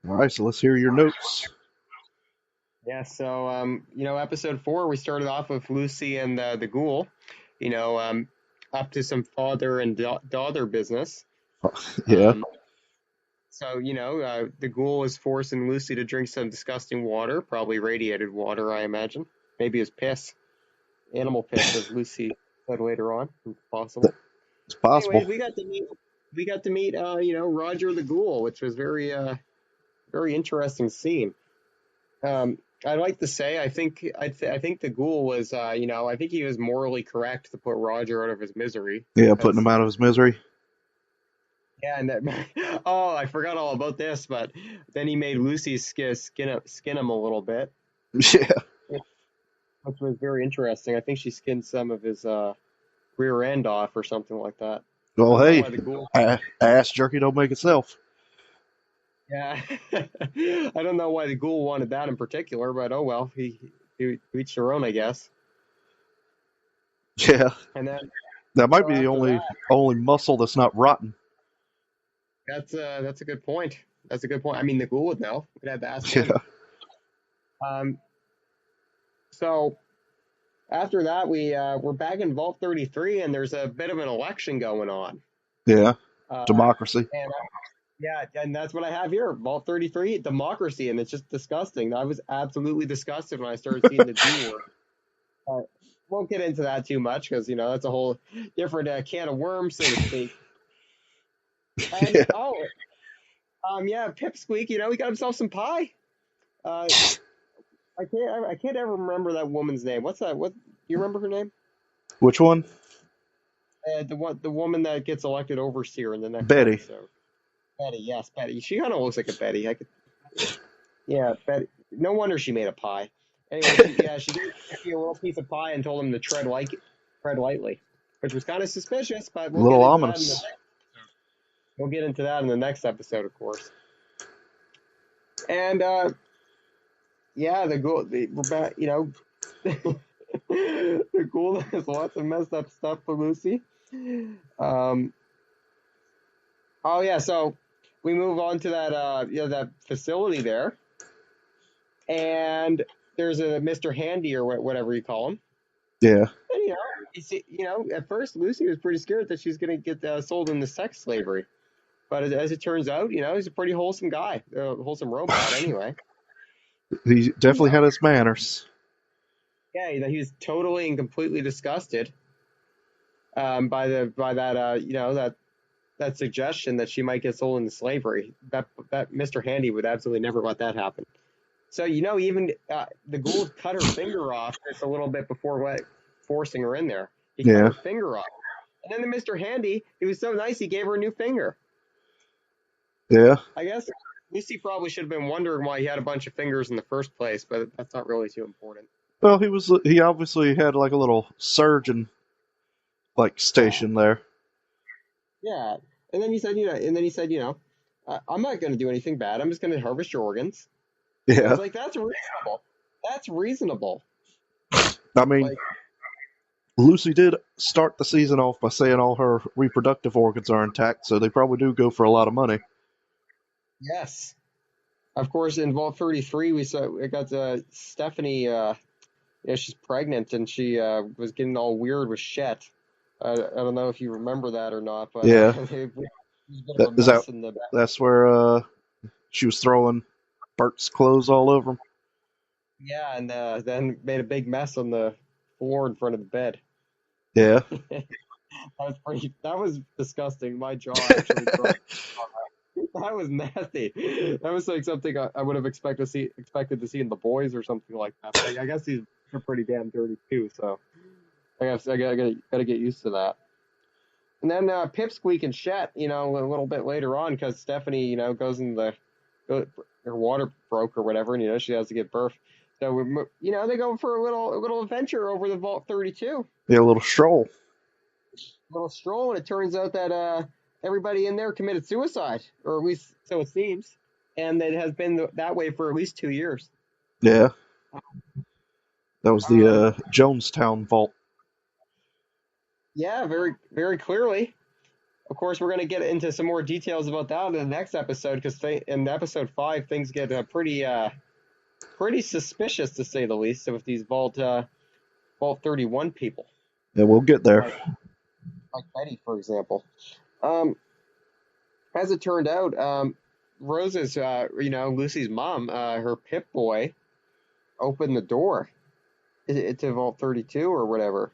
All right, so let's hear your notes. Yeah, so episode 4, we started off with Lucy and the ghoul, you know, um, up to some father and daughter business. Yeah, Um, the ghoul was forcing Lucy to drink some disgusting water, probably radiated water, I imagine. Maybe it was piss, animal piss, as Lucy said later on, if possible. it's possible. Anyways, we got to meet, Roger the ghoul, which was very interesting scene. I'd like to say I think the ghoul was I think he was morally correct to put Roger out of his misery Yeah, putting because him out of his misery. yeah, and that, oh, I forgot all about this, but then he made Lucy skin him a little bit, Yeah. which was very interesting. I think she skinned some of his rear end off or something like that. I Well, don't know hey, why the ghoul. ass jerky don't make itself. Yeah, I don't know why the ghoul wanted that in particular, but oh well, he each their own, I guess. Yeah, And then that might be the after that. only muscle that's not rotten. That's a good point. That's a good point. I mean, the ghoul would know. We'd have to ask him. Yeah, Um, so after that, we're back in Vault 33, and there's a bit of an election going on. yeah. Uh, Democracy. and yeah, and that's what I have here. Vault 33, democracy, and it's just disgusting. I was absolutely disgusted when I started seeing the D word. Uh, won't get into that too much because that's a whole different can of worms, so to speak. And Yeah. yeah, Pipsqueak, he got himself some pie. Uh, I can't ever remember that woman's name. What's that? What, do you remember her name? Which one? The woman that gets elected overseer in the next Betty. episode. Betty, yes, Betty. She kind of looks like a Betty. Yeah, Betty. No wonder she made a pie. Anyway, she gave me a little piece of pie and told him to tread lightly, which was kind of suspicious. But A little ominous. we'll get into that in the next episode, of course. And yeah, we're back. The ghoul has lots of messed up stuff for Lucy. Um, oh yeah, so we move on to that facility there, and there's a Mr. Handy or whatever you call him. Yeah. And at first Lucy was pretty scared that she's gonna get sold into sex slavery, but as it turns out, he's a pretty wholesome guy, wholesome robot anyway. He You definitely know, had his manners. yeah, he was totally and completely disgusted by that that suggestion that she might get sold into slavery. That Mr. Handy would absolutely never let that happen. So even the ghoul cut her finger off just a little bit before forcing her in there. He cut Yeah. her finger off, and then the Mr. Handy, he was so nice, he gave her a new finger. Yeah. I guess Lucy probably should have been wondering why he had a bunch of fingers in the first place, but that's not really too important. Well, he obviously had like a little surgeon like Yeah, station there. yeah. And then he said, I'm not going to do anything bad. I'm just going to harvest your organs. I Yeah. was like, that's reasonable. That's reasonable. I mean, Like, Lucy did start the season off by saying all her reproductive organs are intact, so they probably do go for a lot of money. yes. Of course, in Vault 33, we got Stephanie. She's pregnant and she was getting all weird with Shet. I don't know if you remember that or not, but Yeah. it was a bit of That a is that. mess in the back. That's where she was throwing Bert's clothes all over him. Yeah, and then made a big mess on the floor in front of the bed. Yeah. That was disgusting. My jaw actually dropped. That was nasty. That was like something I would have expected to see in The Boys or something like that. But I guess these are pretty damn dirty too, so I guess I gotta get used to that. And then Pipsqueak and Shet, a little bit later on, because Stephanie, goes in her water broke or whatever, and she has to give birth. So they go for a little adventure over the Vault 32, Yeah, a little stroll. little stroll, and it turns out that everybody in there committed suicide, or at least so it seems, and it has been that way for at least 2 years. Yeah. That was the Um, Jonestown vault. yeah, very very clearly. Of course, we're going to get into some more details about that in the next episode because in episode 5 things get pretty suspicious to say the least. So with these Vault 31 people, Yeah, we'll get there. like Betty, for example. Um, as it turned out, Rose's, Lucy's mom, her Pip Boy, opened the door to Vault 32 or whatever,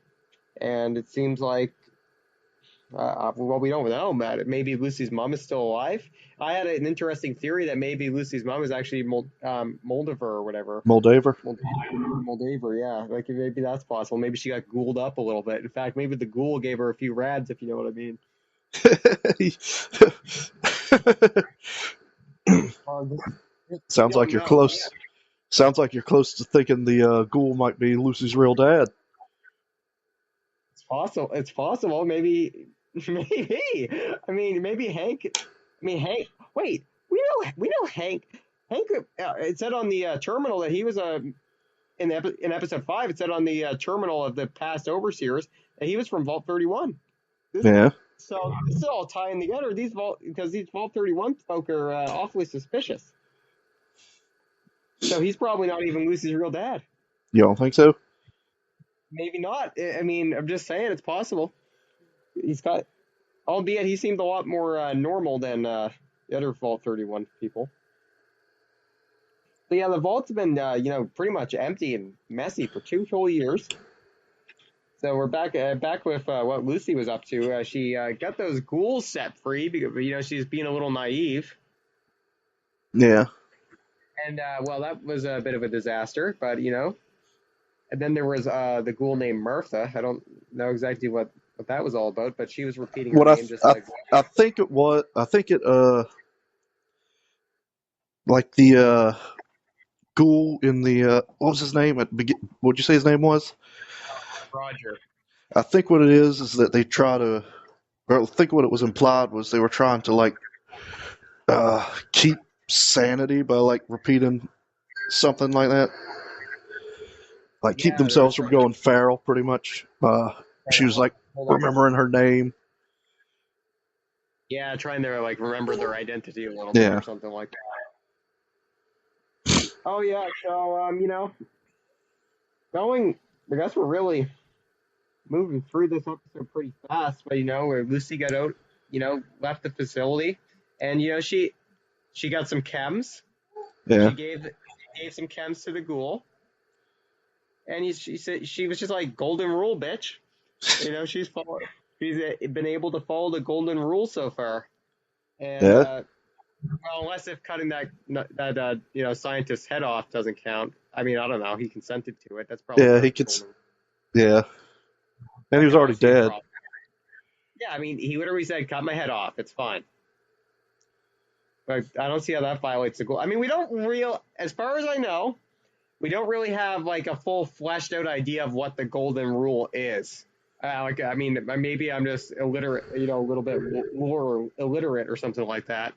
and it seems like, well, we don't know about it. Maybe Lucy's mom is still alive. I had an interesting theory that maybe Lucy's mom is actually Moldaver or whatever. Moldaver. Moldaver, yeah. Like maybe that's possible. Maybe she got ghouled up a little bit. In fact, maybe the ghoul gave her a few rads, if you know what I mean. Sounds like you're close. Sounds like you're close to thinking the ghoul might be Lucy's real dad. It's possible. It's possible. Maybe. Maybe. I mean, maybe Hank. I mean, Hank. Wait. We know Hank. Hank. It said on the terminal that he was in episode 5. It said on the terminal of the past overseers that he was from Vault 31. Yeah. So this is all tying together. Because these Vault 31 folk are awfully suspicious. So he's probably not even Lucy's real dad. You don't think so? Maybe not. I mean, I'm just saying it's possible. He's got, albeit he seemed a lot more normal than the other Vault 31 people. But yeah, the vault's been, pretty much empty and messy for 2 whole years. So we're back with what Lucy was up to. She got those ghouls set free because she's being a little naive. Yeah. And well, that was a bit of a disaster. But and then there was the ghoul named Martha. I don't know exactly what that was all about, but she was repeating her name just like. I think it was. I think it like the ghoul in the what was his name? What'd you say his name was? Roger. I think what it is that they try to, or I think what it was implied was they were trying to like keep sanity by like repeating something like that, like keep themselves from going feral, pretty much. She was like remembering her name. Yeah, trying to like remember their identity a little bit or something like that. Oh yeah, so going. I guess we're really moving through this episode pretty fast, but where Lucy got out, left the facility, and she got some chems. Yeah. She gave some chems to the ghoul, and she said she was just like golden rule, bitch. She's been able to follow the golden rule so far, and well, unless if cutting that scientist's head off doesn't count. I mean, I don't know. He consented to it. That's probably he could. Yeah, and he was already dead. Yeah, I mean, he would have already said, "Cut my head off. It's fine." But I don't see how that violates the goal. I mean, as far as I know, we don't really have like a full fleshed out idea of what the golden rule is. I mean, maybe I'm just illiterate, a little bit more illiterate or something like that.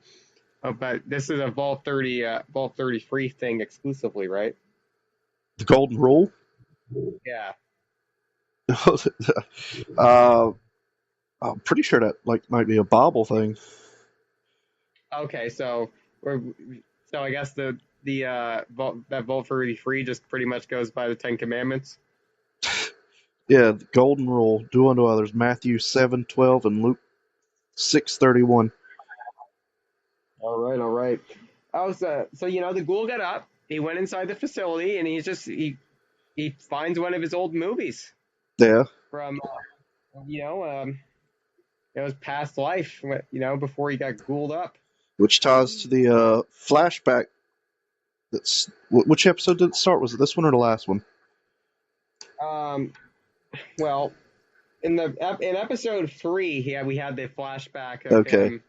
But this is a Vault 33 thing exclusively, right? The golden rule? Yeah. I'm pretty sure that might be a Bible thing. Okay, so I guess that Vault 33 just pretty much goes by the 10 Commandments. Yeah, the golden rule: do unto others. Matthew 7:12 and Luke 6:31. All right. Oh, so the ghoul got up. He went inside the facility, and he finds one of his old movies. Yeah. From it was past life, before he got ghouled up. Which ties to the flashback. Which episode did it start? Was it this one or the last one? Well, in episode 3, we had the flashback of him,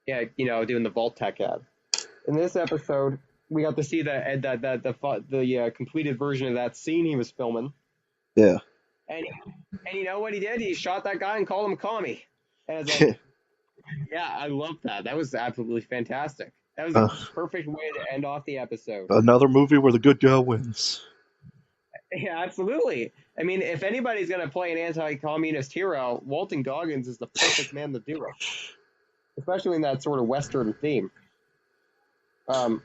doing the Vault Tech ad. In this episode, we got to see the completed version of that scene he was filming. Yeah. And you know what he did? He shot that guy and called him a commie. And I was like, yeah, I love that. That was absolutely fantastic. That was a perfect way to end off the episode. Another movie where the good guy wins. Yeah, absolutely. I mean, if anybody's going to play an anti-communist hero, Walton Goggins is the perfect man to do it, especially in that sort of Western theme. Um,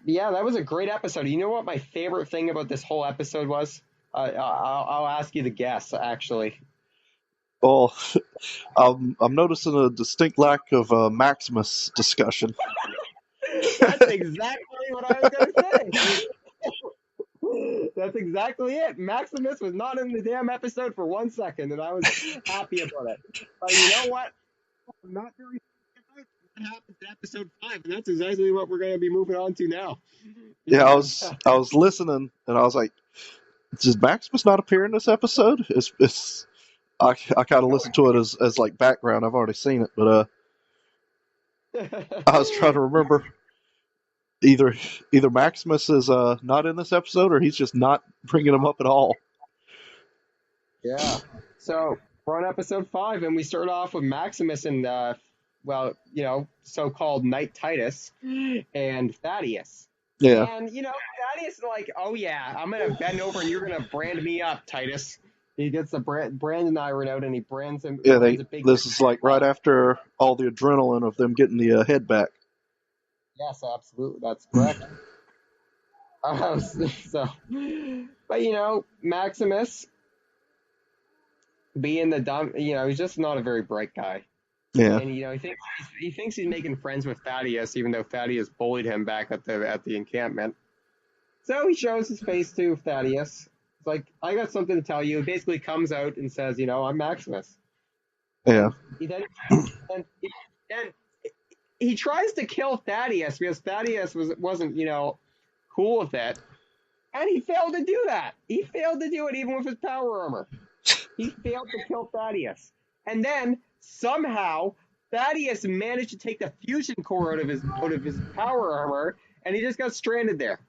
yeah, that was a great episode. You know what my favorite thing about this whole episode was? I'll ask you to guess, actually. Oh, I'm noticing a distinct lack of Maximus discussion. That's exactly what I was going to say. That's exactly it. Maximus was not in the damn episode for 1 second, and I was happy about it. But you know what? I'm not very happy about what happens in episode 5, and that's exactly what we're going to be moving on to now. Yeah, Because I was listening, and I was like, "Does Maximus not appear in this episode?" It's I kind of listen to it as like background. I've already seen it, but I was trying to remember either Maximus is not in this episode, or he's just not bringing him up at all. yeah. So we're on episode 5, and we start off with Maximus and, well, so-called Knight Titus and Thaddeus. Yeah, And, Thaddeus is like, oh, yeah, I'm going to bend over and you're going to brand me up, Titus. He gets the Brandon iron out and he brands him. yeah. Brands a big. This is like right after all the adrenaline of them getting the head back. Yes, absolutely. That's correct. So, but, Maximus being the dumb, he's just not a very bright guy. Yeah, And, he thinks he's making friends with Thaddeus, even though Thaddeus bullied him back at the encampment. So he shows his face to Thaddeus. It's like, I got something to tell you. He basically comes out and says, I'm Maximus. yeah, And he tries to kill Thaddeus because Thaddeus wasn't, cool with it. And he failed to do that. He failed to do it even with his power armor. He failed to kill Thaddeus. And then somehow Thaddeus managed to take the fusion core out of his power armor, and he just got stranded there,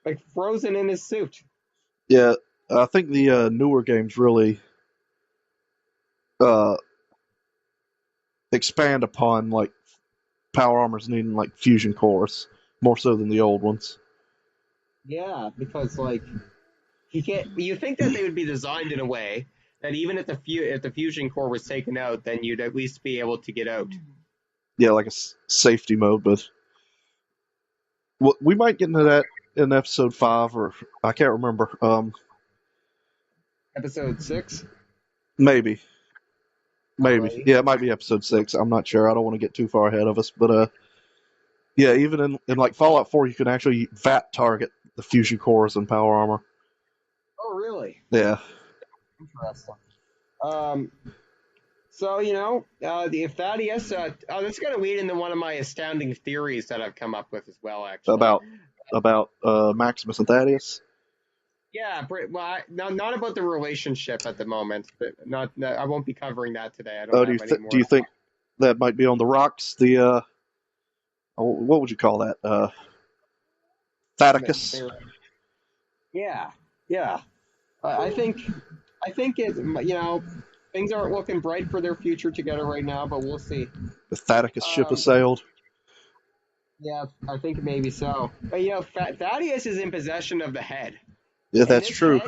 like frozen in his suit. yeah. I think the newer games really uh, expand upon like power armors needing like fusion cores more so than the old ones. Yeah, because like he can't. You think that they would be designed in a way that even if the fusion core was taken out, then you'd at least be able to get out. Yeah, like a safety mode, but we might get into that in episode 5, or I can't remember. Episode 6. Maybe, Alrighty. yeah, it might be episode 6. I'm not sure. I don't want to get too far ahead of us, but yeah, even in like Fallout 4, you can actually VAT target the fusion cores and power armor. Oh, really? Yeah, Interesting. So the Thaddeus. This is going to lead into one of my astounding theories that I've come up with as well. Actually, about Maximus and Thaddeus. yeah. Well, not about the relationship at the moment, but not. I won't be covering that today. I don't Oh, have any more. do you think that might be on the rocks? The what would you call that? Thaddeus. Yeah, yeah. I think it. Things aren't looking bright for their future together right now, but we'll see. The Thaddeus ship has sailed. Yeah, I think maybe so. But Thaddeus is in possession of the head. Yeah, And that's true.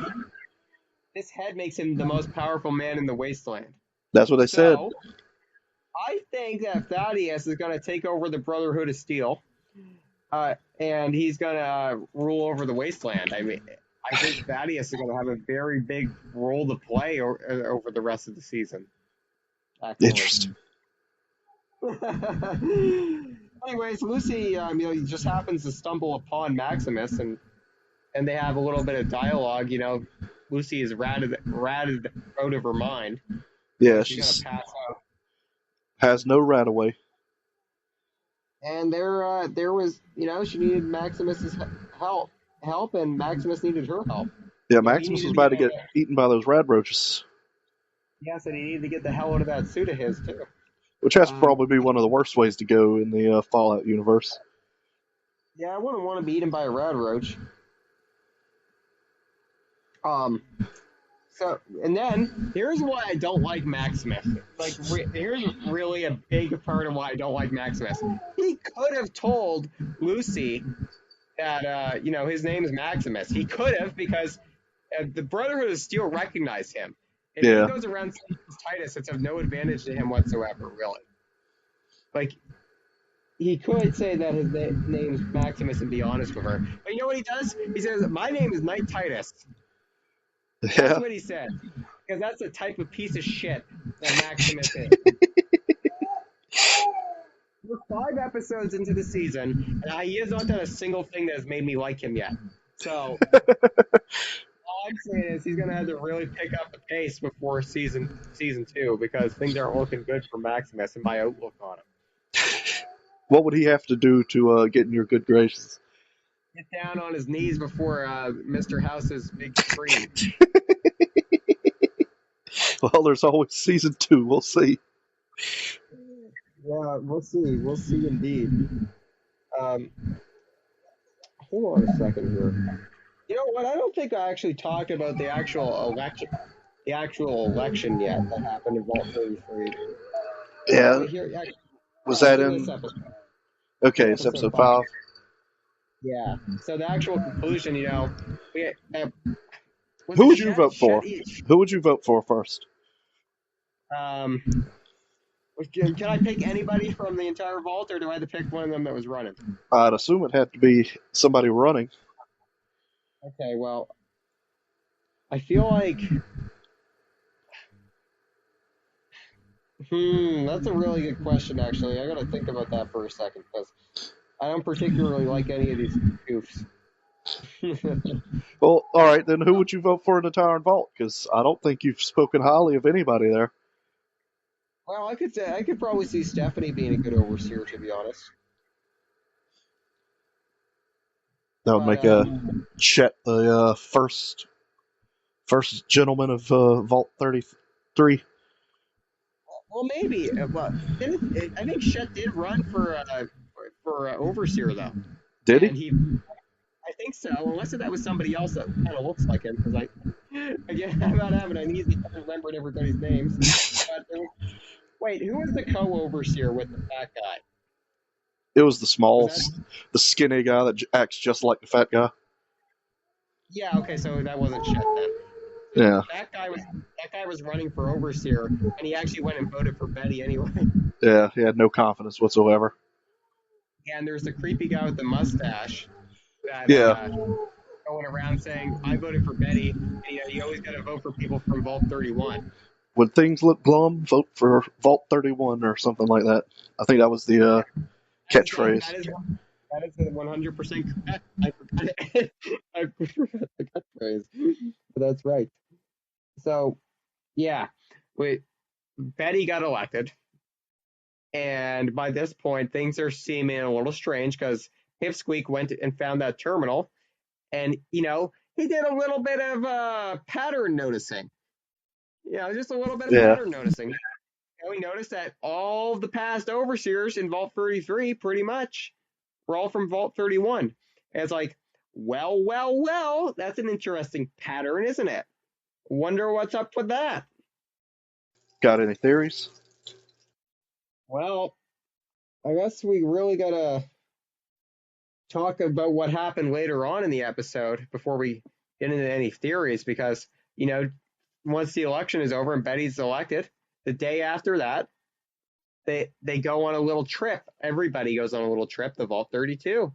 This head makes him the most powerful man in the wasteland. That's what they said. So, I think that Thaddeus is going to take over the Brotherhood of Steel, and he's going to rule over the wasteland. I mean, I think Thaddeus is going to have a very big role to play over the rest of the season. Actually. Interesting. Anyways, Lucy, just happens to stumble upon Maximus, and they have a little bit of dialogue. Lucy is ratted out of her mind. Yeah, She's gonna pass out. has no rat away. And there was, she needed Maximus's help, and Maximus needed her help. Yeah, Maximus was about to get eaten by those rad roaches. Yes, and he needed to get the hell out of that suit of his too. Which has to probably be one of the worst ways to go in the Fallout universe. Yeah, I wouldn't want to be eaten by a rad roach. So, and then here's why I don't like Maximus. Like, here's really a big part of why I don't like Maximus. He could have told Lucy, that his name is Maximus. He could have, because the Brotherhood of Steel recognized him. If he Yeah. goes around saying he's Titus, it's of no advantage to him whatsoever, really. Like, he could say that his name's Maximus and be honest with her. But you know what he does? He says, "My name is Knight Titus." That's Yeah. what he said. Because that's the type of piece of shit that Maximus is. We're 5 episodes into the season, and he has not done a single thing that has made me like him yet. So, all I'm saying is he's going to have to really pick up the pace before season 2, because things aren't looking good for Maximus and my outlook on him. What would he have to do to get in your good graces? Get down on his knees before Mr. House's big screen. Well, there's always season 2. We'll see. Yeah, we'll see. We'll see indeed. Hold on a second here. You know what? I don't think I actually talked about the actual election yet that happened in Vault 33. Yeah. Was that in? This episode? Okay, it's episode 5. Yeah. So the actual conclusion, who would you vote for? Who would you vote for first? Can I pick anybody from the entire vault, or do I have to pick one of them that was running? I'd assume it had to be somebody running. Okay, well, I feel like that's a really good question, actually. I gotta think about that for a second, because I don't particularly like any of these goofs. Well, all right, then who would you vote for in the Tyrant Vault? Because I don't think you've spoken highly of anybody there. Well, I could probably see Stephanie being a good overseer, to be honest. That would make Chet the first gentleman of Vault 33. Well, maybe, but I think Chet did run for overseer, though. Did he? I think so, unless that was somebody else that kind of looks like him, because I'm not having an easy time remembering everybody's names. But wait, who was the co-overseer with the fat guy? It was the the skinny guy that acts just like the fat guy. Yeah, okay, so that wasn't Chet then. Yeah. That guy was running for overseer, and he actually went and voted for Betty anyway. Yeah, he had no confidence whatsoever. Yeah, and there's the creepy guy with the mustache that going around saying, "I voted for Betty," and you always got to vote for people from Vault 31. When things look glum, vote for Vault 31 or something like that. I think that was the catchphrase. That is 100% correct. I forgot the catchphrase. But that's right. So, yeah, Betty got elected. And by this point, things are seeming a little strange, because Pipsqueak went and found that terminal. And, he did a little bit of pattern noticing. Just a little bit of pattern noticing. We noticed that all of the past overseers in Vault 33, pretty much, were all from Vault 31. And it's like, well, that's an interesting pattern, isn't it? Wonder what's up with that. Got any theories? Well, I guess we really gotta talk about what happened later on in the episode before we get into any theories, because, once the election is over and Betty's elected, the day after that, they go on a little trip. Everybody goes on a little trip to Vault 32.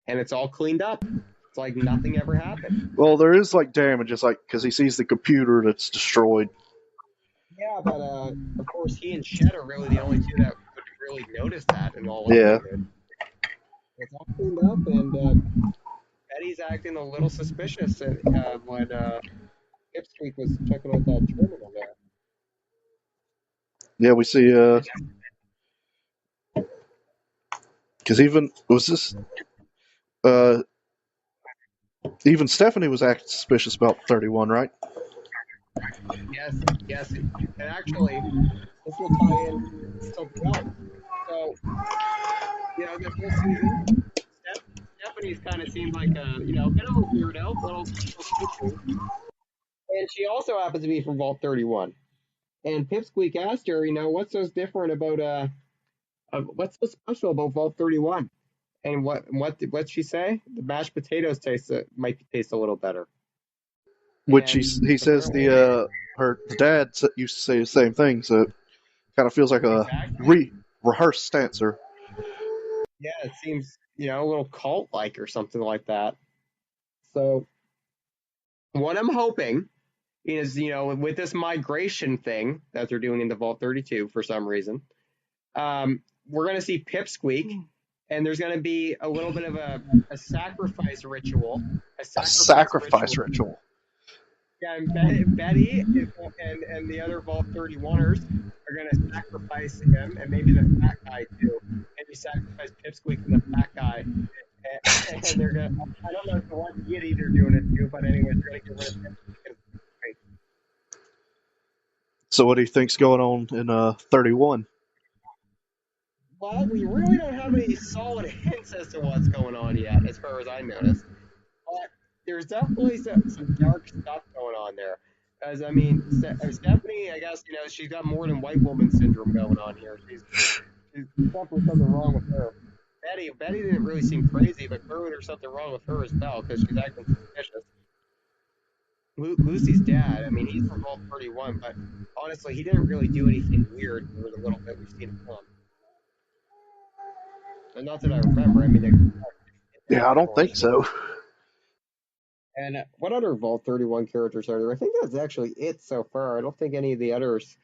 And it's all cleaned up. It's like nothing ever happened. Well, there is damage, because he sees the computer that's destroyed. Yeah, but of course he and Chet are really the only two that would really notice that and all. Yeah. It's all cleaned up, and Betty's acting a little suspicious when Pipsqueak was checking out that terminal there. Yeah, we see, because even Stephanie was acting suspicious about 31, right? Yes, and actually, this will tie in something else. So, this whole season, Stephanie's kind of seemed like a, bit of a weirdo, little and she also happens to be from Vault 31. And Pipsqueak asked her, what's so different about, what's so special about Vault 31? And what'd she say? The mashed potatoes might taste a little better. Which And he says apparently, the dad used to say the same thing, so it kind of feels like a exactly. rehearsed answer. Yeah, it seems a little cult like or something like that. So what I'm hoping is with this migration thing that they're doing in the Vault 32 for some reason, we're going to see Pipsqueak, and there's going to be a little bit of a sacrifice ritual. A sacrifice ritual. Yeah, and Betty and the other Vault 31ers are going to sacrifice him, and maybe the fat guy too. Maybe sacrifice Pipsqueak and the fat guy. And they're going to, I don't know if the one deity they're doing it to, but anyway, they're going to get rid of Pipsqueak. So what do you think's going on in 31? Well, we really don't have any solid hints as to what's going on yet, as far as I noticed. But there's definitely some dark stuff going on there. As I mean, Stephanie, I guess she's got more than white woman syndrome going on here. She's definitely something wrong with her. Betty didn't really seem crazy, but clearly there's something wrong with her as well because she's acting suspicious. Lucy's dad, I mean, he's from Vault 31, but honestly, he didn't really do anything weird for the little bit we've seen him film. And not that I remember. I mean, Yeah, I don't think so. And what other Vault 31 characters are there? I think that's actually it so far. I don't think any of the others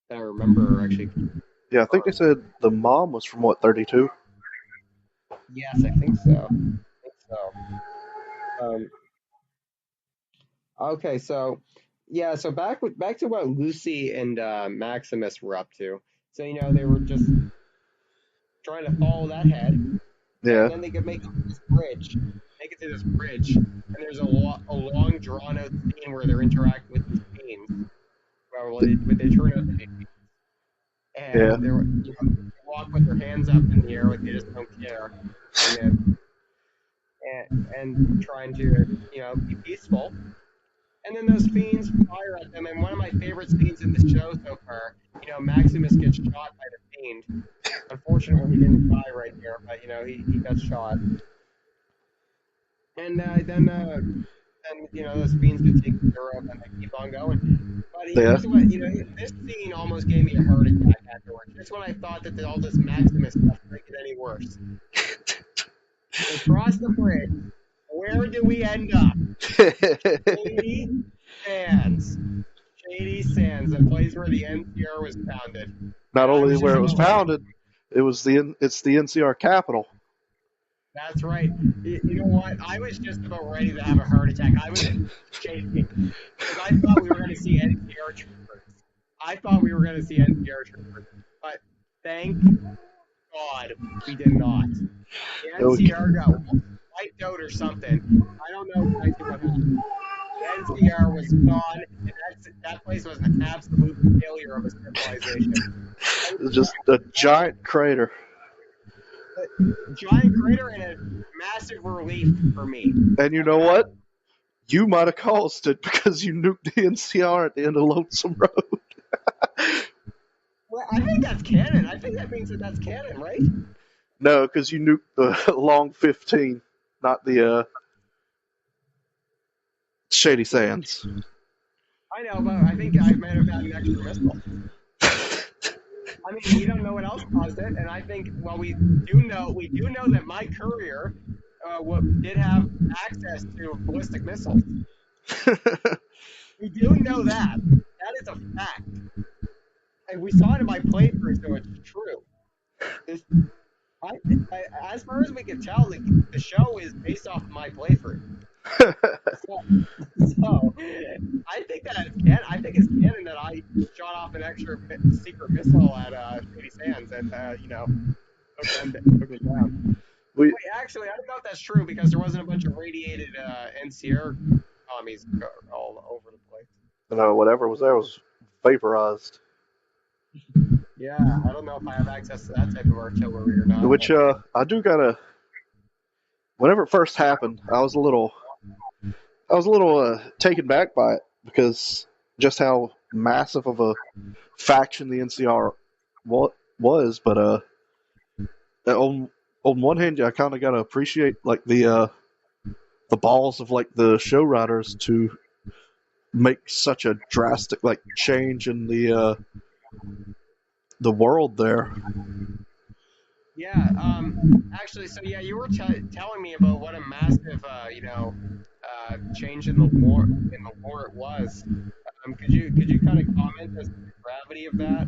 that I remember are actually. Yeah, I think they said the mom was from what, 32? Yes, I think so. Okay, so yeah, so back to what Lucy and Maximus were up to. So they were just trying to follow that head, Yeah. and then they could make it to this bridge. And there's a long drawn out scene where they're interacting with these beings. Well, they turn out to be beings. And they walk with their hands up in the air like they just don't care. And trying to, be peaceful. And then those fiends fire at them. And one of my favorite scenes in the show so far, Maximus gets shot by the fiend. Unfortunately, he didn't die right there, but he got shot. And then those fiends get taken care of, and they keep on going. But here's what this scene almost gave me a heart attack afterwards. Just when I thought that all this Maximus stuff couldn't get any worse. They cross the bridge. Where do we end up? Shady Sands. Shady Sands, the place where the NCR was founded. Not only where it was founded, it's the NCR capital. That's right. You know what? I was just about ready to have a heart attack. I was shaking because I thought we were going to see NCR troopers. But thank God we did not. The NCR got wiped out or something. I don't know exactly what happened. The NCR was gone, and that place was an absolute failure of a civilization. It was just a giant crater. A giant crater and a massive relief for me. And you know what? You might have caused it because you nuked the NCR at the end of Lonesome Road. Well, I think that's canon. I think that means that's canon, right? No, because you nuked the Long 15, not the Shady Sands. I know, but I think I might have had an extra missile. I mean, we don't know what else caused it, and I think we do know that my courier did have access to ballistic missiles. We do know that. That is a fact. And we saw it in my playthrough, so it's true. As far as we can tell, the show is based off of my playthrough. So I think it's canon that I shot off an extra secret missile at Shady Sands and took it down. Wait, actually, I don't know if that's true because there wasn't a bunch of radiated NCR commies all over the place. No, whatever was there was vaporized. Yeah, I don't know if I have access to that type of artillery or not. Which I do gotta. Whenever it first happened, I was a little taken back by it because just how massive of a faction the NCR was. But on on one hand, I kind of gotta appreciate like the balls of like the show writers to make such a drastic like change in the world there. Yeah, actually, so yeah, you were telling me about what a massive, change in the lore it was. Could you kind of comment as to the gravity of that?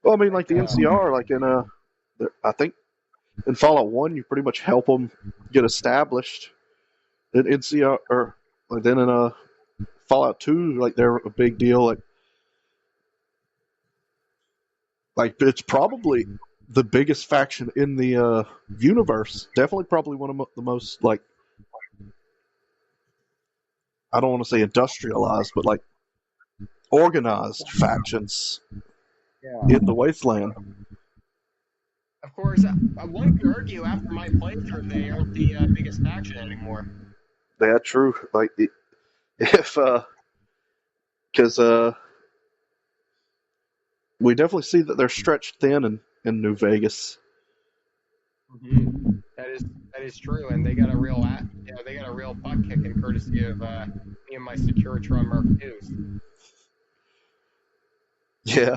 Well, I mean, like Like, the NCR, like in I think in Fallout One, you pretty much help them get established. In NCR, or like then in Fallout Two, like they're a big deal. Like it's probably the biggest faction in the universe. Definitely, probably one of the most like I don't want to say industrialized, but like organized factions yeah. in the wasteland. Of course, one could argue after my playthrough, they aren't the biggest faction anymore. Yeah, true. Like if because we definitely see that they're stretched thin in New Vegas. That is true, and they got a real they got a real butt kicking courtesy of me and my Securitron Mark IIs. Yeah,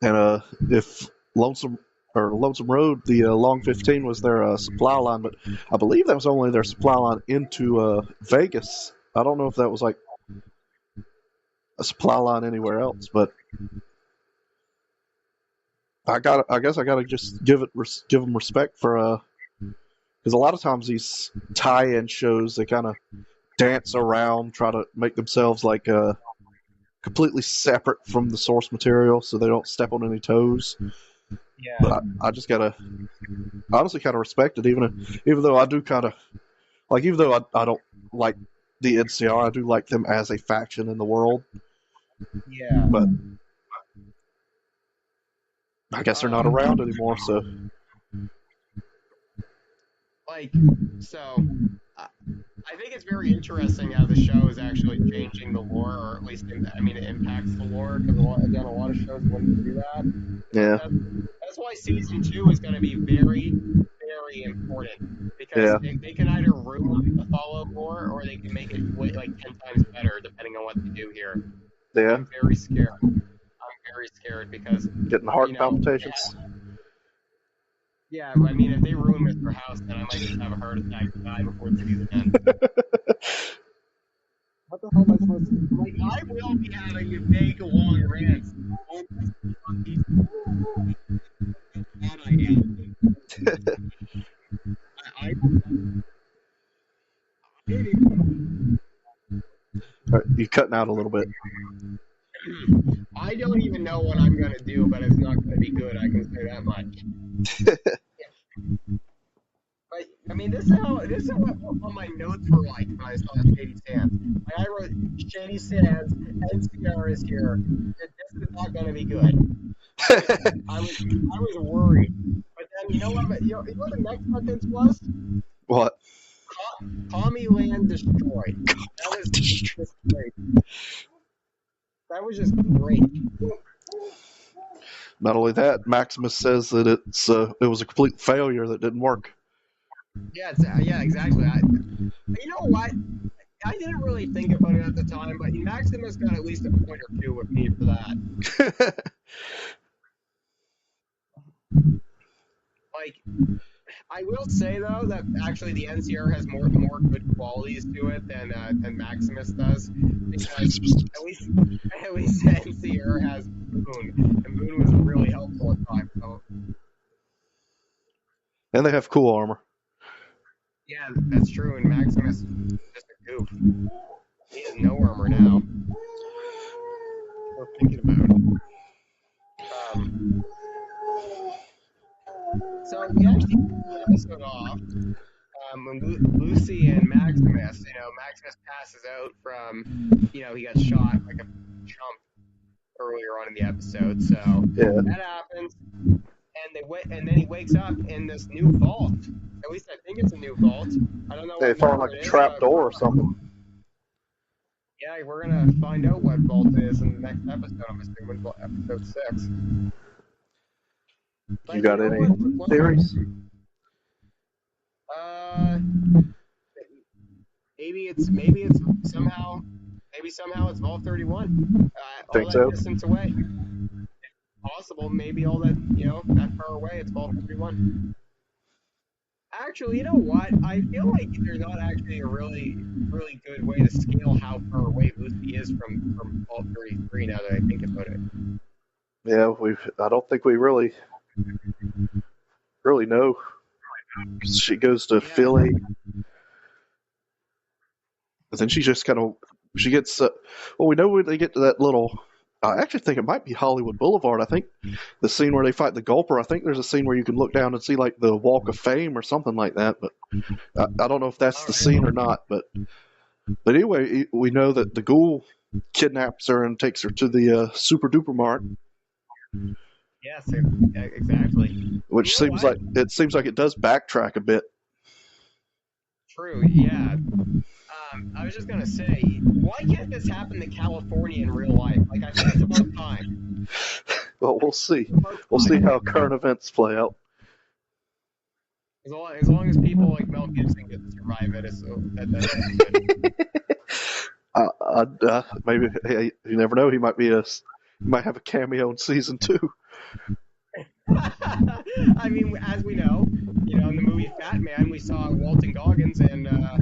and if Lonesome Road, the Long 15 was their supply line, but I believe that was only their supply line into Vegas. I don't know if that was like a supply line anywhere else, but I guess I gotta just give them respect for because a lot of times these tie-in shows they kind of dance around, try to make themselves like completely separate from the source material, so they don't step on any toes. Yeah. But I just gotta honestly kind of respect it, even though I do kind of like, even though I don't like the NCR, I do like them as a faction in the world. Yeah. But I guess they're not around anymore, so Like, so I think it's very interesting how the show is actually changing the lore, or at least, I mean, it impacts the lore, because again, a lot of shows wouldn't do that. yeah, That's why season 2 is going to be very, very important, because yeah, they can either ruin the Fallout lore, or they can make it like 10 times better, depending on what they do here. yeah. I'm very scared. I'm very scared because, Getting heart you know, palpitations. yeah, I mean, if they ruin Mr. House, then I might just have a heart attack and die before the season ends. What the hell am I supposed to do? Like, I will be having big, long rants on these. Bad I am. I You're cutting out a little bit. I don't even know what I'm gonna do, but it's not gonna be good. I can say that much. But I mean, this is what my notes were like when I saw Shady Sands. Like, I wrote Shady Sands, NCR is here. This is not gonna be good. I was worried. But then you know what? You know what the next sentence was? What? Tommy Land destroyed. That was just great. That was just great. Not only that, Maximus says that it was a complete failure that didn't work. Yeah, yeah, exactly. You know what? I didn't really think about it at the time, but Maximus got at least a point or two with me for that. Like, I will say though that actually the NCR has more good qualities to it than Maximus does, because at least the NCR has Boone, and Boone was really helpful at times. So And they have cool armor. yeah, that's true. And Maximus is just a goof. He has no armor now. We're thinking about it. So we actually started the episode off when Lucy and Maximus, Maximus passes out from, he got shot like a chump earlier on in the episode. So Yeah. that happens, and then he wakes up in this new vault. At least I think it's a new vault. I don't know. They found like a trap door or something. Yeah, we're gonna find out what vault it is in the next episode. I'm assuming episode 6. You But you got know any what? Well, theories? uh, maybe it's somehow it's Vault 31. All Think that so? distance away, possible. Maybe all that that far away, it's Vault 31. Actually, you know what? I feel like there's not actually a really good way to scale how far away Lucy is from Vault 33. Now that I think about it. Yeah, we. I don't think we really know. She goes to Yeah. Philly, but then she just kind of she gets. Well, we know when they get to that little. I actually think it might be Hollywood Boulevard. I think the scene where they fight the Gulper. I think there's a scene where you can look down and see like the Walk of Fame or something like that. But I don't know if that's Oh, the really? scene or not. But anyway, we know that the ghoul kidnaps her and takes her to the Super Duper Mart, Yes, exactly. which You know seems what? like it does backtrack a bit. True. Yeah. I was just gonna say, why can't this happen to California in real life? Like, I think it's about time. Well, we'll see. It's about We'll see time. how current events play out. As long as people like Mel Gibson get to survive it, that's good. Maybe hey, you never know. He might have a cameo in season two. I mean, as we know, in the movie Fat Man, we saw Walton Goggins and Mel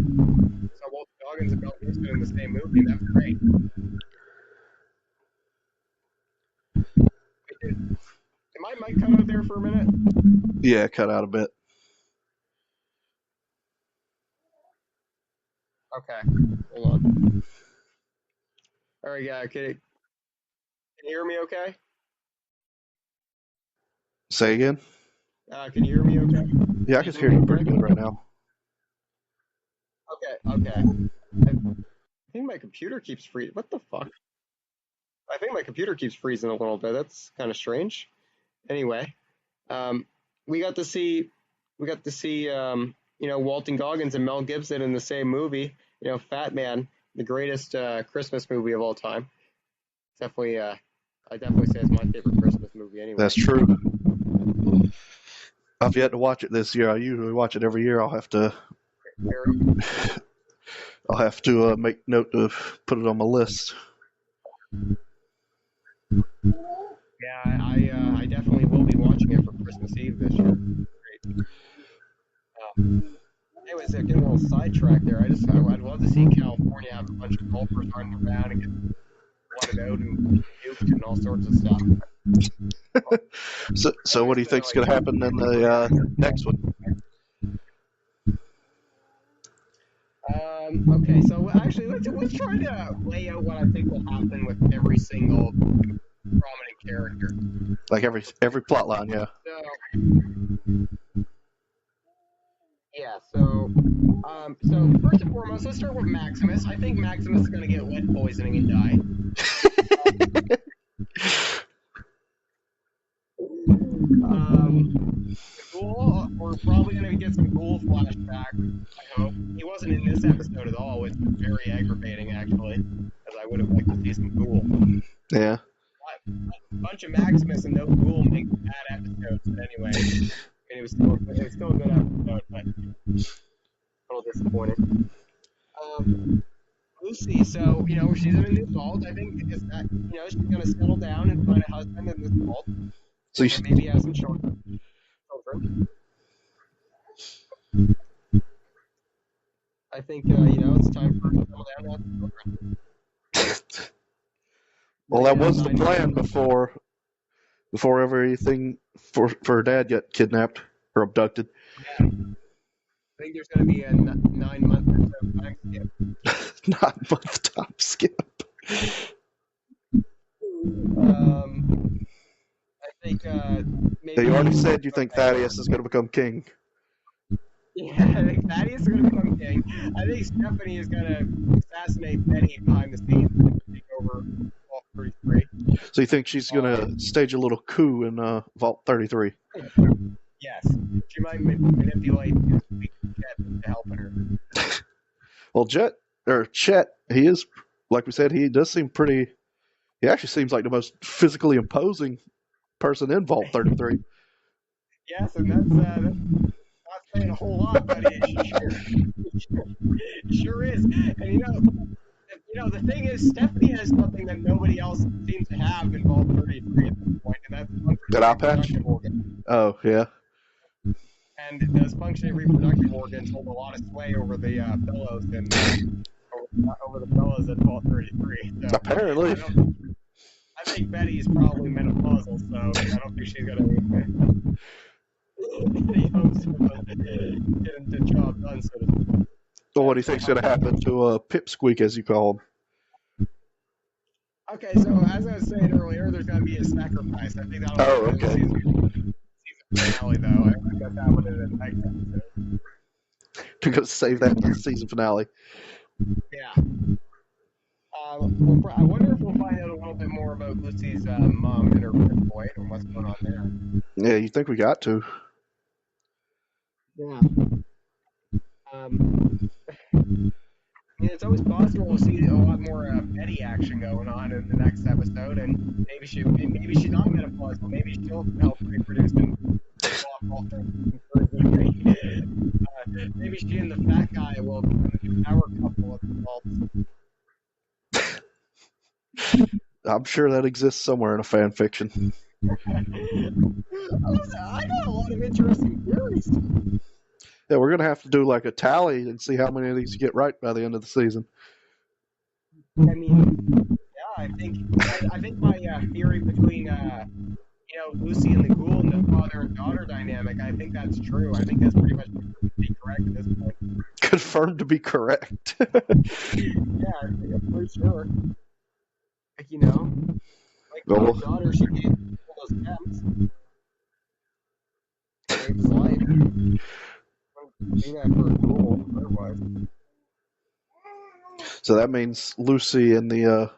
Gibson in the same movie, and that was great. Did my mic cut out there for a minute? Yeah, cut out a bit. Okay, hold on. All right, yeah, can you hear me okay? Say again. Can you hear me okay? Yeah, I can hear you pretty good right now. Okay. I think my computer keeps freezing. What the fuck? I think my computer keeps freezing a little bit. That's kind of strange. Anyway, um, we got to see Walton Goggins and Mel Gibson in the same movie. Fat Man, the greatest Christmas movie of all time. Definitely, I definitely say it's my favorite Christmas movie. Anyway, That's true. I've yet to watch it this year. I usually watch it every year. I'll have to make note to put it on my list. Yeah, I definitely will be watching it for Christmas Eve this year. Great. Anyways, getting a little sidetracked there. I'd love to see California have a bunch of golfers running around and get flooded out and nuked and all sorts of stuff. So what do you think's going to happen in the next one? Okay, so actually, let's try to lay out what I think will happen with every single prominent character. Like every plot line, yeah. So first and foremost, let's start with Maximus. I think Maximus is going to get lead poisoning and die. Ghoul, we're probably going to get some Ghoul flashback. I hope he wasn't in this episode at all, which is very aggravating, actually, as I would have liked to see some Ghoul. Yeah. A bunch of Maximus and no Ghoul make bad episodes, but anyway, it was still a good episode, but a little disappointing. Lucy, so she's in a new vault. I think is that she's going to settle down and find a husband in this vault. So you, Maybe have some children. I think it's time for her to settle down and have children. well, that was the plan before everything for her dad got kidnapped or abducted. Yeah. I think there's going to be a 9-month or so time skip. 9-month time skip. I think maybe. You already said you think Thaddeus is going to become king. Yeah, I think Thaddeus is going to become king. I think Stephanie is going to assassinate Betty behind the scenes and take over Vault 33. So you think she's going to stage a little coup in Vault 33? Yes, she might manipulate his weak Chet into helping her. Well, Chet, he is, like we said, he does seem pretty. He actually seems like the most physically imposing person in Vault 33. Yes, and that's not saying a whole lot, but it sure is. And the thing is, Stephanie has something that nobody else seems to have in Vault 33 at this point, and that's That functioning eye patch? reproductive organs. Oh, yeah. And those functioning reproductive organs hold a lot of sway over the fellows and over the fellows at Vault 33. So Apparently. I think Betty's probably menopausal, so I don't think she's gonna any hopes of getting the job done. So to speak. So what do you think's going to happen to Pipsqueak, as you call him? Okay, so as I was saying earlier, there's gonna be a sacrifice. I think that'll Oh, happen in the okay. season finale, though. I think that's happening in the next episode. You're going to save that to the season finale. Yeah. I wonder if we'll find out a little bit more about Lucy's mom and her boy and what's going on there. Yeah, you think we got to? Yeah. It's always possible we'll see a lot more Betty action going on in the next episode, and maybe she's not menopausal. Maybe she'll help reproduce and swap off maybe she and the fat guy will become a new power couple of adults. I'm sure that exists somewhere in a fan fiction. I got a lot of interesting theories. Yeah, we're going to have to do like a tally and see how many of these you get right by the end of the season. I mean, yeah, I think my theory between Lucy and the Ghoul and the father and daughter dynamic, I think that's true. I think that's pretty much correct at this point. Confirmed to be correct. Yeah, I'm pretty sure. Like Well, my daughter, she gave all those gems. Saved his life. Do that for a Ghoul, otherwise. so that means Lucy and the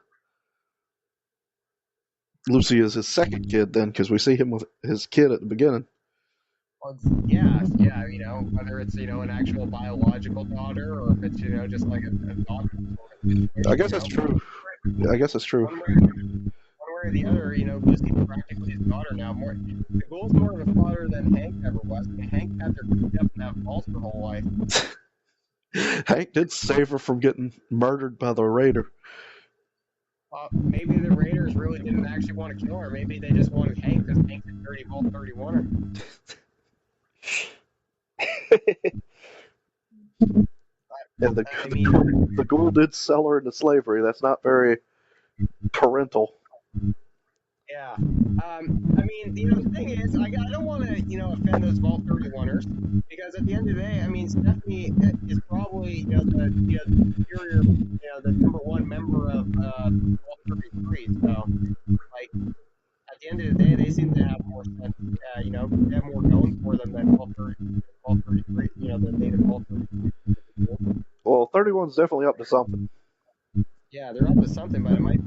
Lucy is his second kid then, because we see him with his kid at the beginning. Well, yeah, whether it's an actual biological daughter or if it's just like a daughter. I guess that's true. I guess that's true. One way or the other, Lucy's practically his daughter now. The Ghoul's more of a father than Hank ever was. I mean, Hank had their feet up in that vault her whole life. Hank did save her from getting murdered by the raider. Maybe the Raiders really didn't actually want to kill her. Maybe they just wanted Hank because Hank's a dirty Vault 31er. And the Ghoul did sell her into slavery. That's not very parental. Yeah. I mean, the thing is, I don't want to, offend those Vault 31ers because at the end of the day, I mean, Stephanie is probably, the superior, the number one member of Vault 33. So, like, at the end of the day, they seem to have more sense, they have more going for them than Vault 33, the native Vault 33. Well, 31's definitely up to something. Yeah, they're up to something, but it might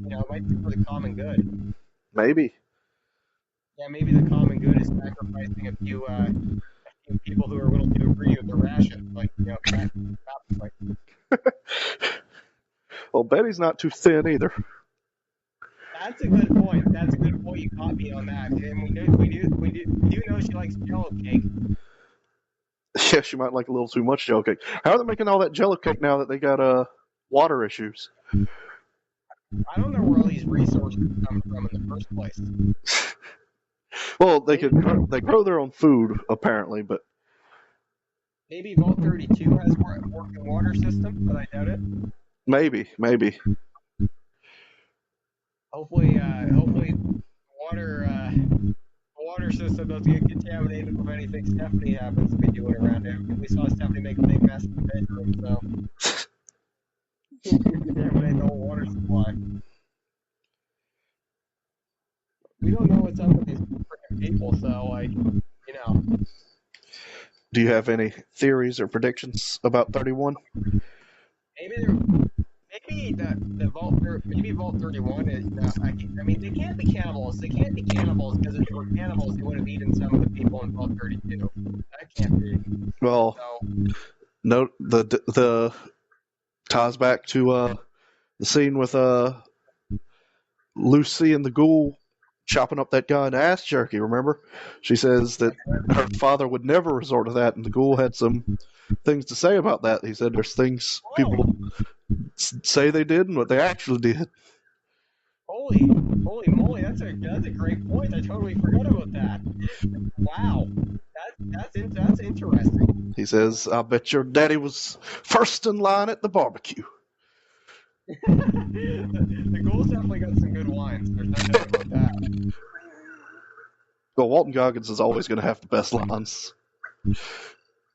be for the common good. Maybe. Yeah, maybe the common good is sacrificing a few people who are willing to agree with the ration, like Well, Betty's not too thin either. That's a good point. That's a good point. You caught me on that. And we do know she likes Jello cake. Yeah, she might like a little too much Jello cake. How are they making all that Jello cake now that they got water issues? I don't know where all these resources come from in the first place. Well, they grow their own food apparently, but maybe Vault 32 has a working water system, but I doubt it. maybe. Hopefully, water system doesn't get contaminated with anything Stephanie happens to be doing around here. We saw Stephanie make a big mess in the bedroom, so contaminate the whole water supply. We don't know what's up with these freaking people, so Do you have any theories or predictions about 31? Maybe Vault 31 is. I mean, they can't be cannibals. They can't be cannibals because if they were cannibals, they would have eaten some of the people in Vault 32. That can't be. Well, no, the ties back to the scene with Lucy and the Ghoul chopping up that guy in ass jerky, remember? She says that her father would never resort to that, and the ghoul had some things to say about that. He said there's things people say they did and what they actually did. Holy moly! That's a great point. I totally forgot about that. Wow, that's interesting. He says, I bet your daddy was first in line at the barbecue. The Ghouls definitely got some good lines. There's no doubt about that. Well, Walton Goggins is always going to have the best lines.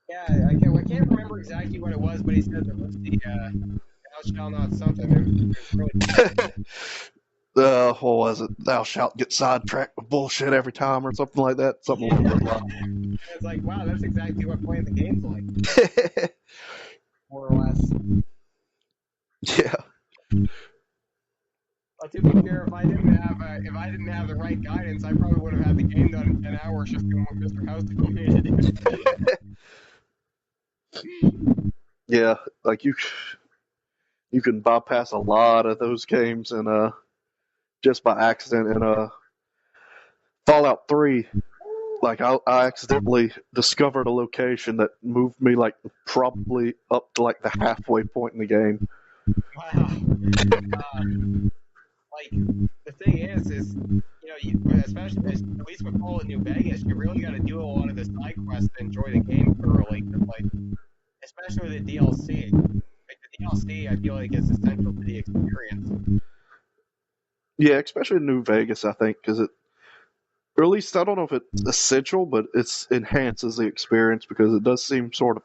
Yeah, I can't remember exactly what it was, but he said that was the "Thou shalt not" something. It was really What was it? Thou shalt get sidetracked with bullshit every time, or something like that. Something along those lines. It's like, wow, that's exactly what playing the game's like, more or less. Yeah. But to be fair, if I didn't have the right guidance, I probably would have had the game done in 10 hours just doing what Mr. House told me to do. Yeah, like you can bypass a lot of those games and just by accident. In Fallout 3, like I accidentally discovered a location that moved me like probably up to like the halfway point in the game. Wow. Like the thing is especially at least with Fallout New Vegas, you really got to do a lot of the side quests to enjoy the game thoroughly. Like, especially with the DLC. Like the DLC, I feel like is essential to the experience. Yeah, especially in New Vegas, I think, because or at least I don't know if it's essential, but it enhances the experience because it does seem sort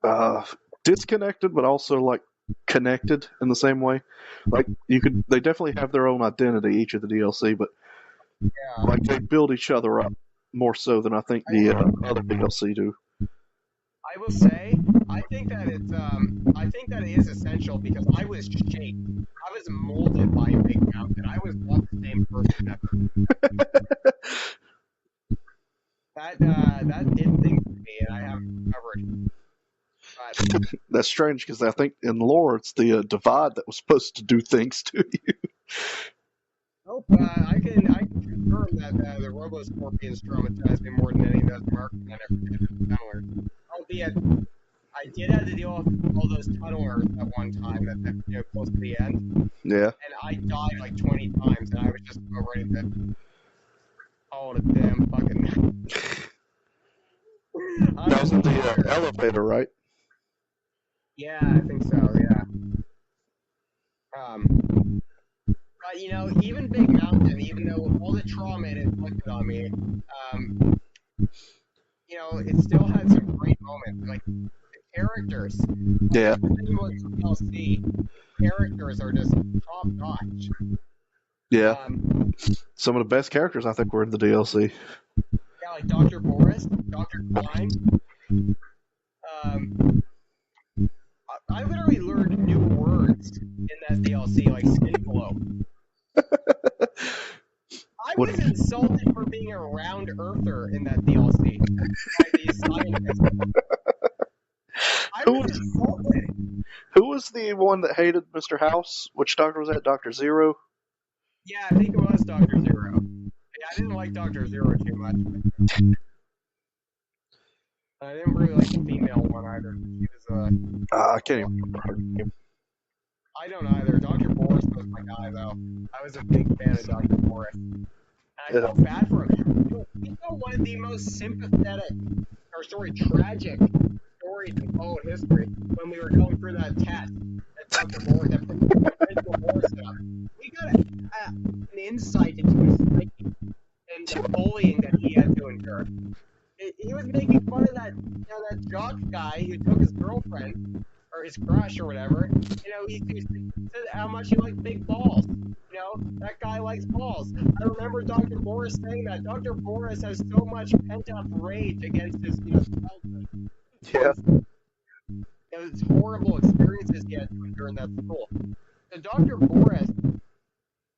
of disconnected, but also like connected in the same way. Like they definitely have their own identity, each of the DLC, but like they build each other up more so than I think the other DLC do. I will say, I think that it is essential because I was shaped. I was molded by Big Mountain. I was not the same person. That did things to me, and I haven't recovered. But that's strange because I think in lore it's the Divide that was supposed to do things to you. Nope. I can confirm that the Robo Scorpions traumatized me more than any of those markers I ever did with the tunnelers. Albeit, I did have to deal with all those tunnelers at one time at close to the end. Yeah. And I died like 20 times, and I was just about ready to call it a damn fucking. That was in the elevator, right? Yeah, I think so. Yeah. But even Big Mountain, even though all the trauma it inflicted on me, it still had some great moments. Like the characters. Yeah. DLC characters are just top notch. Yeah. Some of the best characters I think were in the DLC. Yeah, like Dr. Boris, Dr. Klein. I literally learned new words in that DLC, like skinflow. I was insulted for being a round earther in that DLC by these scientists. I was insulted. Who was the one that hated Mr. House? Which doctor was that? Dr. Zero? Yeah, I think it was Dr. Zero. Yeah, I didn't like Dr. Zero too much. I didn't really like the female one either. She was I can't even remember her name. I don't either. Dr. Boris was my guy, though. I was a big fan of Dr. Boris. And I felt bad for him. He's one of the most sympathetic, tragic stories in Fallout history when we were going through that test that Dr. Boris, that Principal Boris set up. We got an insight into his psyche and the bullying that he had to endure. He was making fun of that jock guy who took his girlfriend or his crush or whatever. He said how much he liked big balls. That guy likes balls. I remember Dr. Boris saying that. Dr. Boris has so much pent-up rage against his childhood. Yeah. Those horrible experiences he had to endure in that school. So Dr. Boris,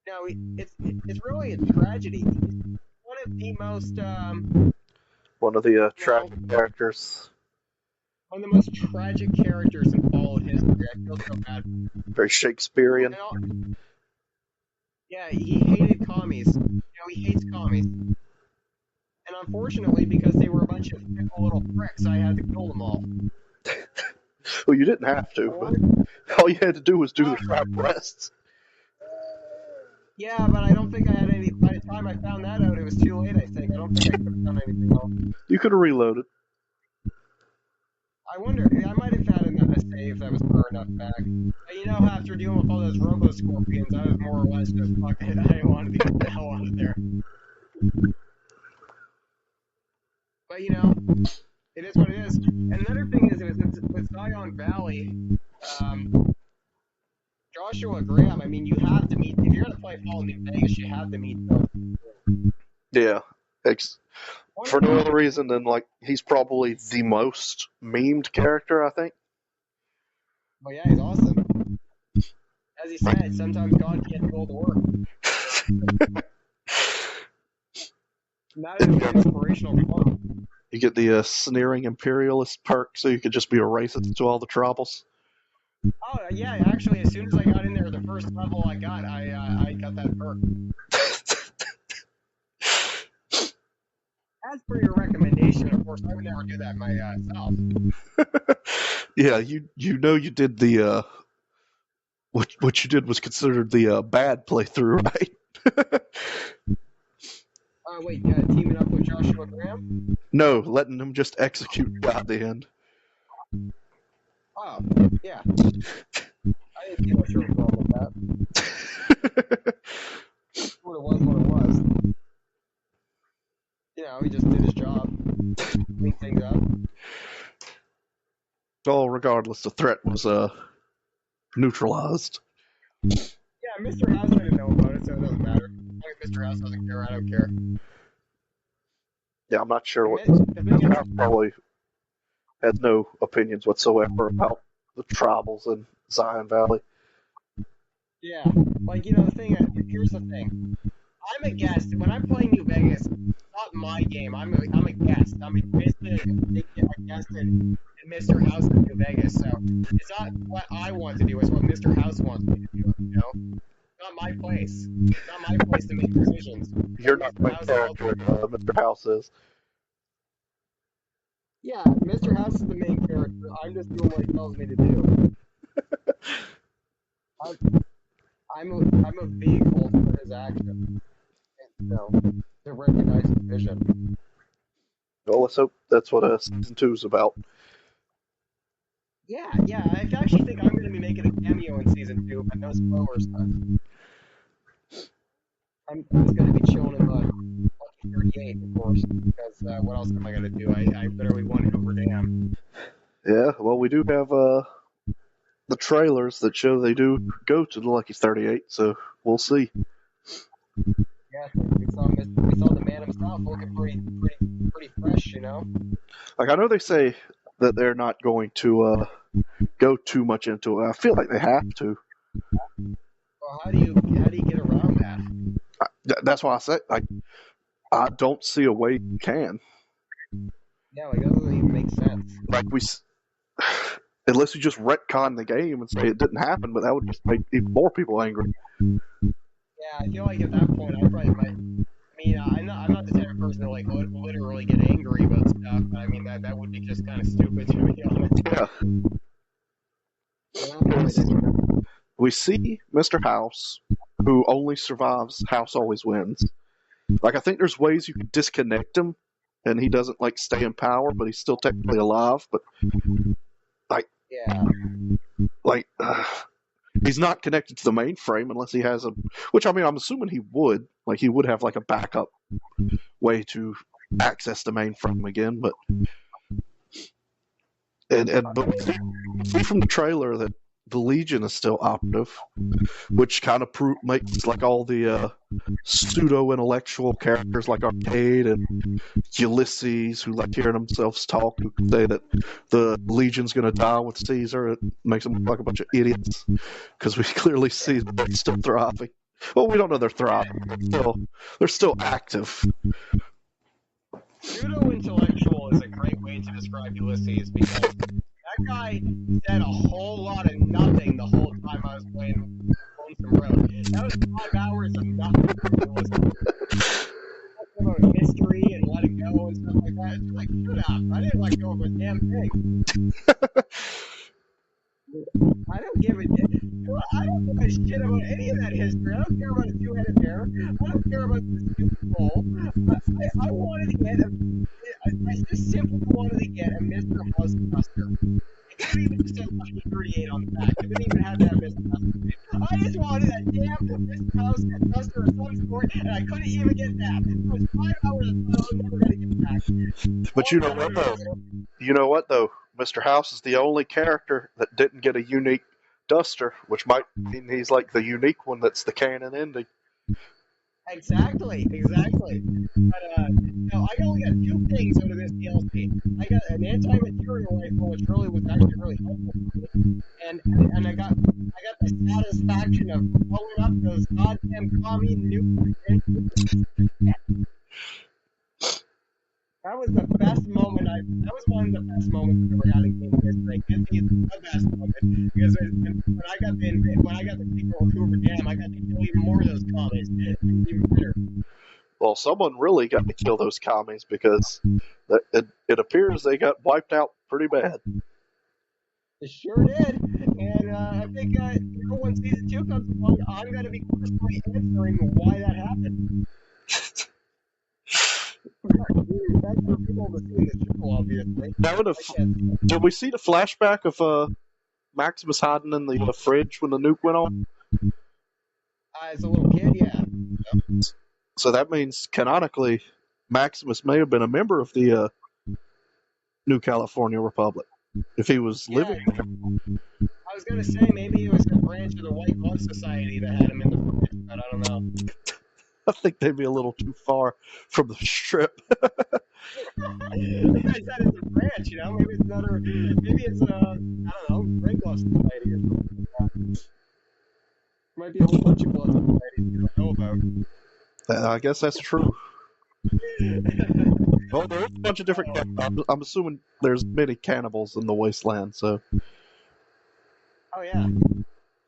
it's really a tragedy. He's one of the most one of the tragic characters. One of the most tragic characters in Fallout history. I feel so bad. Very Shakespearean. Yeah, he hated commies. He hates commies. And unfortunately, because they were a bunch of fickle little pricks, I had to kill them all. Well, you didn't have to, but all you had to do was do the trap quests. Yeah, but I don't think I had any. By the time I found that out, it was too late. I think I don't think I could have done anything else. You could have reloaded. I wonder. I might have found a save that was far enough back. But after dealing with all those Robo Scorpions, I was more or less just fucking. I wanted to get the hell out of there. But it is what it is. And another thing is with Zion Valley, Joshua Graham. I mean, you have to meet. If you're gonna play Fallout New Vegas, you have to meet them. Yeah. For no other reason than, like, he's probably the most memed character, I think. Oh yeah, he's awesome. As he said, sometimes God can't go to work. That is an inspirational quote. You get the sneering imperialist perk, so you could just be a racist to all the tribals. Oh yeah, actually, as soon as I got in there, the first level I got that perk. As per your recommendation, of course, I would never do that myself. Yeah, you did the what you did was considered the bad playthrough, right? Wait, teaming up with Joshua Graham? No, letting him just execute at the end. Oh, yeah. I didn't see much of a problem with that. What it was. He just did his job. Clean things up. Well, regardless, the threat was neutralized. Yeah, Mr. House didn't know about it, so it doesn't matter. If Mr. House doesn't care, I don't care. Yeah, I'm not sure what. Mr. House probably has no opinions whatsoever about the tribals in Zion Valley. Yeah, the thing. Here's the thing. I'm a guest. When I'm playing New Vegas, it's not my game. I'm a guest. I'm basically a guest in Mr. House in New Vegas. So it's not what I want to do. It's what Mr. House wants me to do. It's not my place. It's not my place to make decisions. You're not the main character. Mr. House is. Yeah, Mr. House is the main character. I'm just doing what he tells me to do. I'm a vehicle for his action. To recognize his vision. Well, let's hope that's what season 2 is about. Yeah. I actually think I'm going to be making a cameo in season 2, but no spoilers. I'm just going to be chilling in the Lucky 38, of course, because what else am I going to do? I literally wanted over damn. Yeah, well, we do have the trailers that show they do go to the Lucky 38, so we'll see. Yeah, we saw the man himself looking pretty fresh, Like, I know they say that they're not going to go too much into it. I feel like they have to. Well, how do you get around that? That's why I say, I don't see a way you can. Yeah, that doesn't even make sense. Unless you just retcon the game and say it didn't happen, but that would just make even more people angry. Yeah, I feel like at that point I probably might. I mean, I'm not the type of person to literally get angry about stuff. But I mean that would be just kind of stupid to be honest. Yeah. We see Mr. House, who only survives House Always Wins. I think there's ways you can disconnect him, and he doesn't stay in power, but he's still technically alive. But yeah. He's not connected to the mainframe unless he has which I'm assuming he would. He would have a backup way to access the mainframe again, but we see from the trailer that the Legion is still operative, which kind of makes all the pseudo-intellectual characters like Arcade and Ulysses, who like hearing themselves talk, who say that the Legion's going to die with Caesar. It makes them look like a bunch of idiots, because we clearly see that they're still thriving. Well, we don't know they're thriving. They're still active. Pseudo-intellectual is a great way to describe Ulysses, because that guy said a whole lot of nothing the whole time I was playing Lonesome Road. That was 5 hours of nothing. It was about history and let it go and stuff like that. It's just like, shut up. I didn't let go of a damn thing. I don't give a shit. I don't give a shit about any of that history. I don't care about a two-headed bear. I don't care about the Super Bowl. I wanted to get I just simply wanted to get a Mr. House Buster. It could even just said Lucky 38 on the back. It didn't even have that Mr. Buster. I just wanted a damn Mr. House Buster of some sort, and I couldn't even get that. It was 5 hours of I was never going to get back. But you know what though? You know what though? Mr. House is the only character that didn't get a unique duster, which might mean he's like the unique one that's the canon ending. Exactly. But no, I only got two things out of this DLC. I got an anti-material rifle, which really was actually really helpful for me, and I got the satisfaction of blowing up those goddamn commie nukes. That was the best moment that was one of the best moments I've ever had in game history. It's the best moment because when I got the secret with Hoover Dam, I got to kill even more of those commies. Even better. Well, someone really got to kill those commies because it appears they got wiped out pretty bad. It sure did, and I think when season 2 comes along, I'm going to be personally answering why that happened. That's for people to see in the show, obviously. Now, did we see the flashback of Maximus hiding in the fridge when the nuke went on? As a little kid, yeah. So that means canonically, Maximus may have been a member of the New California Republic if he was living there. I was going to say maybe it was a branch of the White Blood Society that had him in the fridge, but I don't know. I think they'd be a little too far from the strip. I said it's a branch, you know. Maybe it's I don't know, Red Glove Society or something like that. Might be a whole bunch of blood societies you don't know about. I guess that's true. Well, there's a bunch of different. I'm assuming there's many cannibals in the wasteland, so. Oh yeah.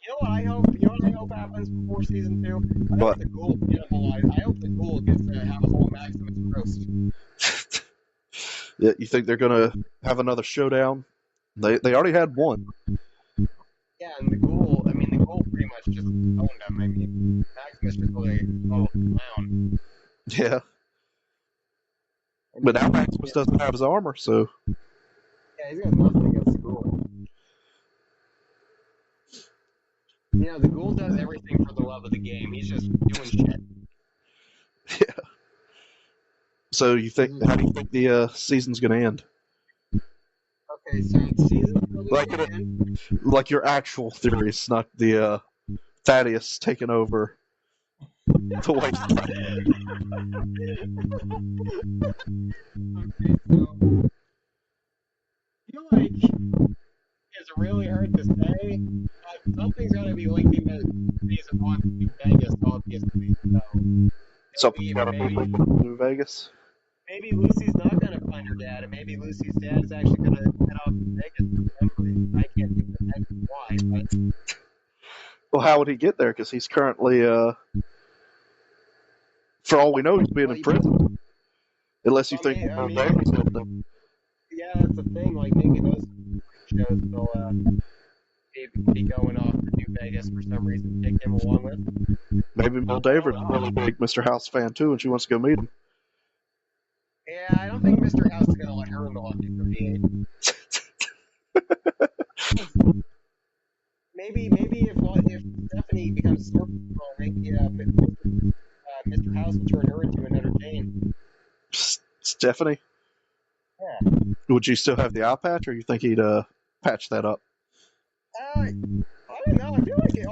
You know what I hope happens before season 2? I hope the ghoul cannibalized. I hope the ghoul gets to have a whole Maximus roast. Yeah, you think they're gonna have another showdown? They already had one. Yeah, and the ghoul pretty much just owned him. I mean, Maximus just like clown. Yeah. But now Maximus doesn't have his armor, so. Yeah, he's got nothing against the ghoul. You know, the ghoul does everything for the love of the game. He's just doing shit. Yeah. So how do you think the season's gonna end? Okay, so the season's gonna end. Like your actual theories, not the Thaddeus taking over the wasteland. Okay, so I feel like it's really hard to say. Something's gonna be linking to season 1 to Vegas, obviously. Something's gotta be linked to New Vegas. Maybe Lucy's not gonna find her dad, and maybe Lucy's dad is actually gonna head off to Vegas for memory. I can't think of that's why, but. Well, how would he get there? Because he's currently, for all we know, he's being imprisoned. Unless you think Davis killed him. Yeah, that's the thing. Like, maybe those shows will be going off to New Vegas for some reason. Take him along with him. Maybe Mel Davis is a really big Mr. House fan too, and she wants to go meet him. Yeah, I don't think Mr. House is gonna let her in the Lucky 38. Maybe if Stephanie becomes Storm Patrol, maybe Mr. House will turn her into an entertain. Stephanie? Yeah. Would you still have the eye patch, or you think he'd patch that up? I don't know. I feel like it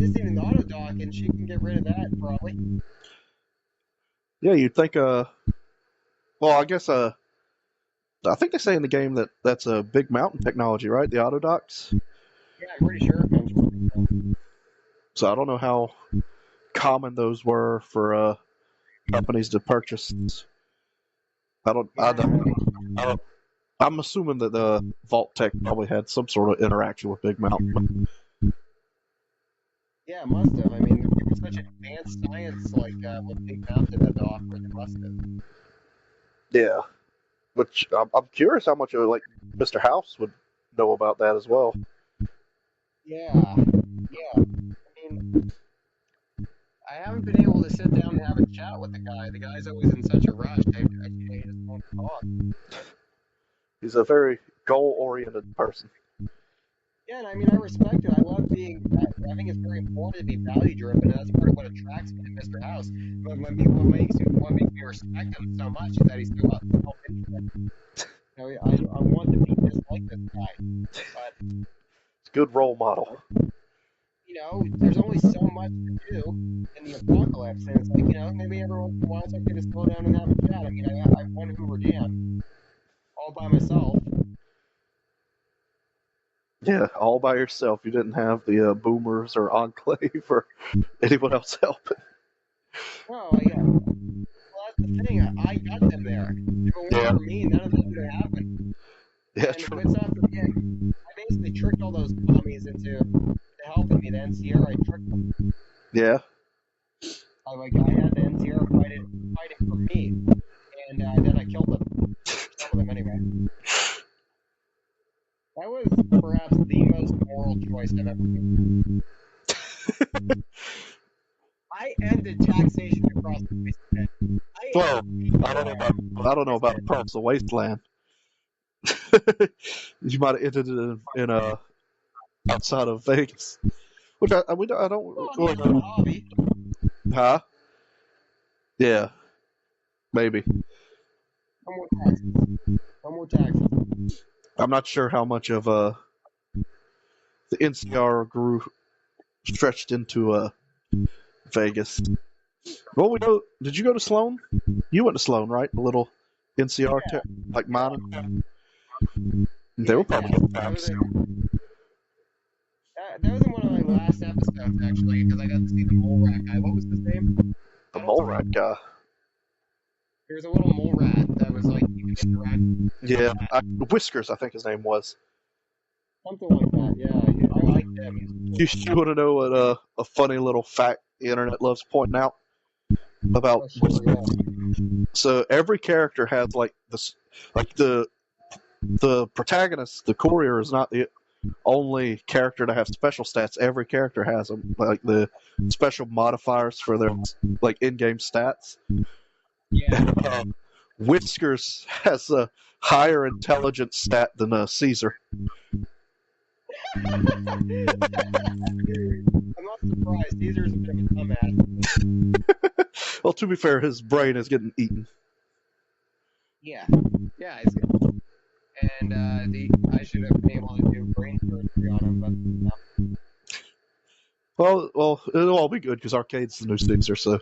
isn't even auto dock, and she can get rid of that probably. Yeah, you'd think. Well, I guess. I think they say in the game that that's a Big Mountain technology, right? The auto docks. Yeah, I'm pretty sure it comes from it. So I don't know how common those were for companies to purchase. I'm assuming that the Vault Tech probably had some sort of interaction with Big Mountain. Yeah, it must have. I mean, such advanced science like what Big Mountain had to offer the busted. Yeah, which I'm curious how much like Mr. House would know about that as well. Yeah, yeah. I mean, I haven't been able to sit down and have a chat with the guy. The guy's always in such a rush. I just won't talk. He's a very goal-oriented person. Yeah, and I mean, I respect it. I love being. I think it's very important to be value driven, and that's part of what attracts me to Mr. House. But what makes me respect him so much is that he's so self interested. You know, I want to be just like this guy, but It's a good role model. you know, there's only so much to do in the apocalypse, and it's like, you know, maybe every once in a while it's okay to slow down and have a chat. I mean, I won Hoover Dam all by myself. Yeah, all by yourself. You didn't have the boomers or enclave or anyone else helping. Oh, yeah. Well, that's the thing. I got them there. If it weren't for me, none of this would have happened. Yeah, And true. let's not forget, I basically tricked all those commies into helping me. The NCR, I tricked them. Yeah. I had the NCR fighting for me, and then I killed them. Some of them anyway. That was perhaps the most moral choice I've ever made. I ended taxation across the wasteland. Well, I don't know about across the wasteland. You might have ended it in outside of Vegas, which I don't Well, really it's a know. hobby. Huh? Yeah, maybe. No more taxes. No more taxes. I'm not sure how much of the NCR grew stretched into Vegas. Well, we know. Did you go to Sloan? You went to Sloan, right? A little NCR, Yeah. like mine. They were probably good times. That was in one of my last episodes, actually, because I got to see the mole rat guy. What was his name? The mole rat guy. There was a little mole rat that was like, you could interact with. Yeah, Whiskers, I think his name was. Something like that, yeah. I liked him. You want to know what a funny little fact the internet loves pointing out about Oh, sure, yeah. So every character has like this, like the protagonist, the courier, is not the only character to have special stats. Every character has them, like the special modifiers for their like in-game stats. Yeah. Whiskers has a higher intelligence stat than Caesar. I'm not surprised. Caesar's a bit of a dumbass. Well, to be fair, his brain is getting eaten. Yeah. Yeah, it's good. And I should have been able to do brain surgery on him, but no. Well, it'll all be good because Arcade's the new Caesar, so.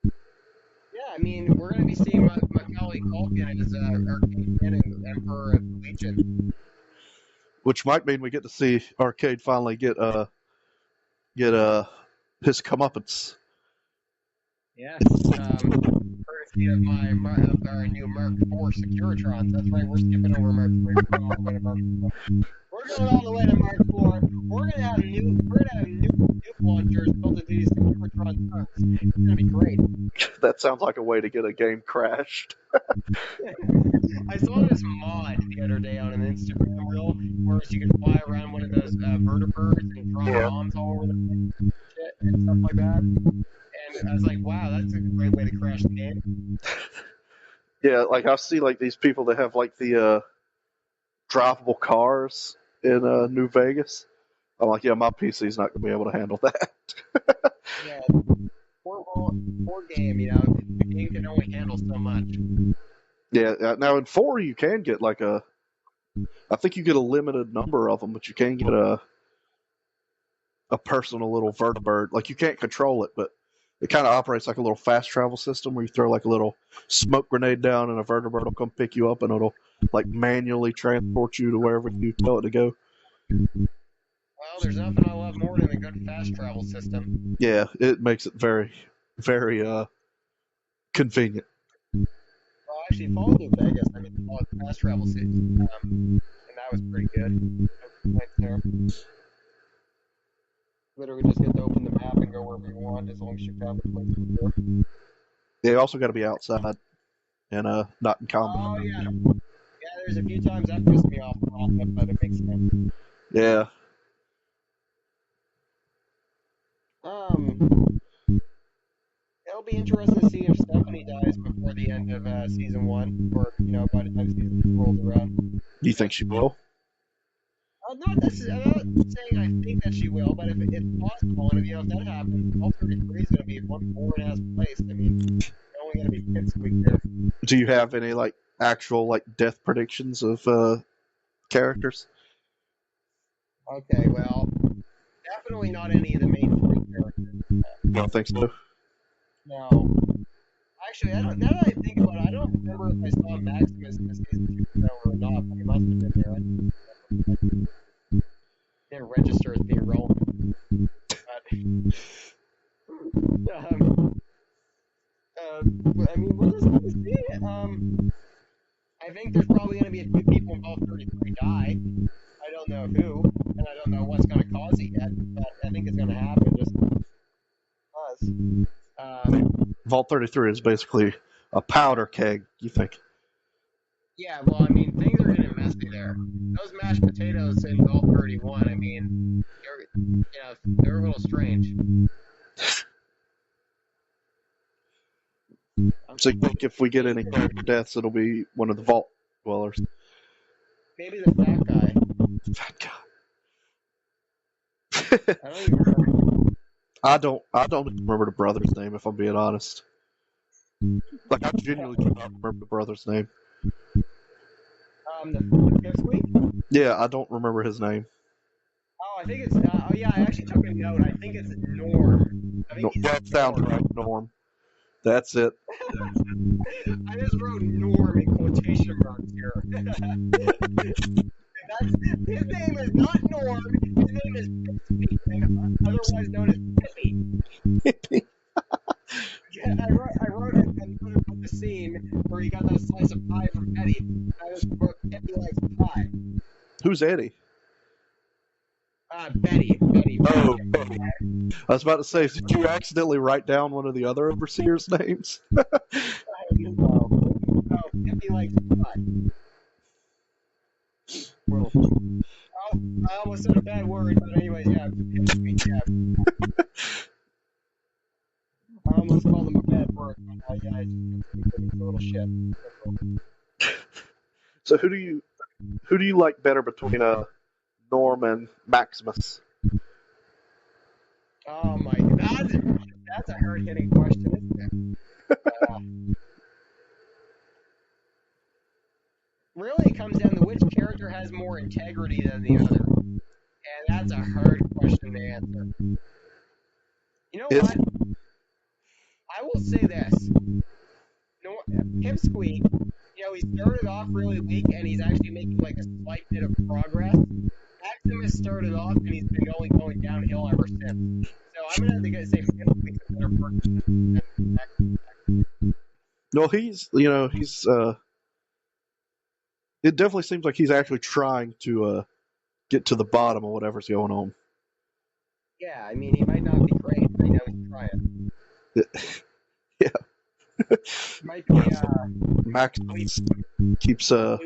Yeah, I mean, we're going to be seeing Macaulay Culkin as Arcade and Emperor of the Legion. Which might mean we get to see Arcade finally get his comeuppance. Yes, courtesy of our new Merc 4 Securitrons. That's right, we're skipping over Merc 3. We're going all the way to Merc 4. We're going all the way to Merc 4. We're going to have new launchers built into these Securitron tanks. It's going to be great. That sounds like a way to get a game crashed. I saw this mod the other day on an Instagram reel where you can fly around one of those vertibirds and drop bombs all over the place and stuff like that. And I was like, wow, that's a great way to crash the game. Yeah, like I see like these people that have like the drivable cars in New Vegas. I'm like, yeah, my PC's not gonna be able to handle that. Yeah, poor game, you know. The game can only handle so much. Yeah, now in 4 you can get like I think you get a limited number of them, but you can get a personal little vertibird. Like you can't control it, but it kind of operates like a little fast travel system where you throw like a little smoke grenade down and a vertibird will come pick you up and it'll like manually transport you to wherever you tell it to go. Well, there's nothing I love more than a good fast travel system. Yeah, it makes it very, very convenient. Well, actually, Fallout New Vegas, I mean, the fast travel system, and that was pretty good. Right there. Literally just get to open the map and go wherever you want as long as you found the place to go. They also got to be outside and not in combat. Oh yeah, yeah. There's a few times that pissed me off a lot, but it makes sense. Yeah. It'll be interesting to see if Stephanie dies before the end of season 1, or by the time season 2 rolls around. Do you think she will? Not necessarily. I'm not saying I think that she will, but if it's possible, and if that happens, all 33 is going to be one boring ass place. I mean, you're only going to be Pipsqueak there. Do you have any like actual like death predictions of characters? Okay, well, definitely not any of the main 3 characters. I don't think so. No. Actually, I don't. Now that I think about it, I don't remember if I saw Maximus in the season 2 trailer or not, but he must have been there. Didn't register as being relevant. But, I mean, we're just gonna see it. I think there's probably gonna be a few people involved 33 die. I don't know who, and I don't know what's gonna cause it yet, but I think it's gonna happen just because. Vault 33 is basically a powder keg, you think? Yeah, well, I mean, things are getting messy there. Those mashed potatoes in Vault 31, I mean, they're a little strange. So you think if we get any character deaths, it'll be one of the Vault Dwellers? Maybe the fat guy. Fat guy. I don't even remember. I don't remember the brother's name, if I'm being honest. Like, I genuinely do not remember the brother's name. The Pipsqueak? Yeah, I don't remember his name. Oh, I think it's. Oh, yeah, I actually took a note. I think it's Norm. I think he's That sounds Norm. right, Norm. That's it. I just wrote Norm in quotation marks here. His name is not Norm. His name is Pipsqueak, otherwise known as Pippy. Yeah, I wrote it and put it on the scene where he got that slice of pie from Eddie. I just wrote Pippy likes pie. Who's Eddie? Betty. Oh, Betty. I was about to say, did you accidentally write down one of the other overseers' names? No, Pippy likes pie. Well, I almost said a bad word, but anyways, yeah, Pippy, yeah. I almost called him a bad word, but yeah, I just a little shit. So who do you like better between Norm and Maximus? Oh my god, that's a hard-hitting question, isn't it? Really, it comes down to which character has more integrity than the other, and that's a hard question to answer. You know what? I will say this. Pipsqueak, he started off really weak, and he's actually making like a slight bit of progress. Maximus started off, and he's been going downhill ever since. So I'm gonna have to say Pipsqueak's a better person than Maximus. No, he's it definitely seems like he's actually trying to get to the bottom of whatever's going on. Yeah, I mean, he might not be great, but I know he's trying. Yeah. Might be, Max keeps figuring.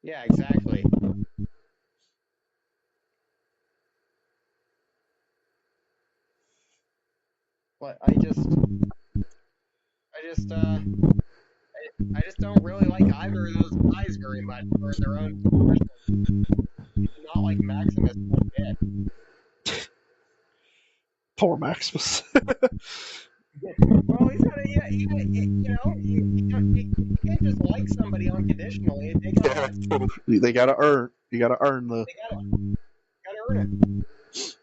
Yeah, exactly. But I just don't really like either of those guys very much for their own personal. Not like Maximus one bit. Poor Maximus. Well, he's gotta, you can't just like somebody unconditionally. They gotta earn. You gotta earn the. They gotta earn it.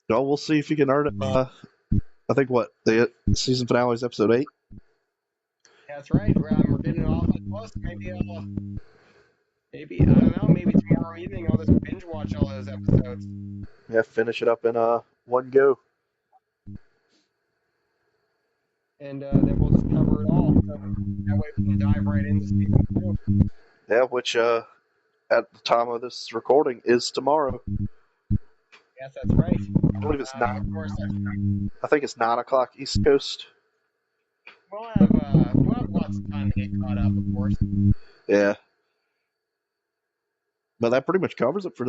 No, we'll see if you can earn it. I think the season finale is episode 8. That's right. We're getting awfully close. Maybe I don't know. Maybe tomorrow evening I'll just binge watch all those episodes. Yeah, finish it up in one go. And then we'll just cover it all. So that way we can dive right into season 2. Yeah, which at the time of this recording is tomorrow. Yes, that's right. I believe it's Of 9. course, I think it's 9 o'clock East Coast. we'll have lots of time to get caught up, of course. Yeah. But that pretty much covers it for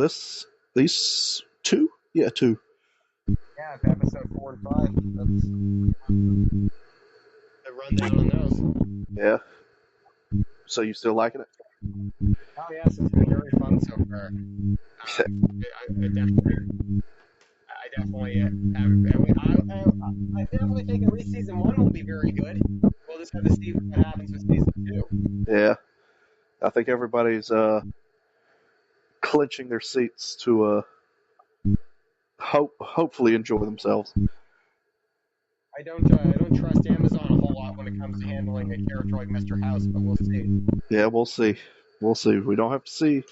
these two. Yeah, two. Yeah, episode 4 and 5. That's the rundown on those. Yeah. So you still liking it? Oh yes, it's been very fun so far. I definitely have. I definitely think at least season 1 will be very good. We'll just have to see what happens with season 2. Yeah. I think everybody's clinching their seats to hopefully enjoy themselves. I don't trust Amazon a whole lot when it comes to handling a character like Mr. House, but we'll see. Yeah, we'll see. We'll see. We don't have to see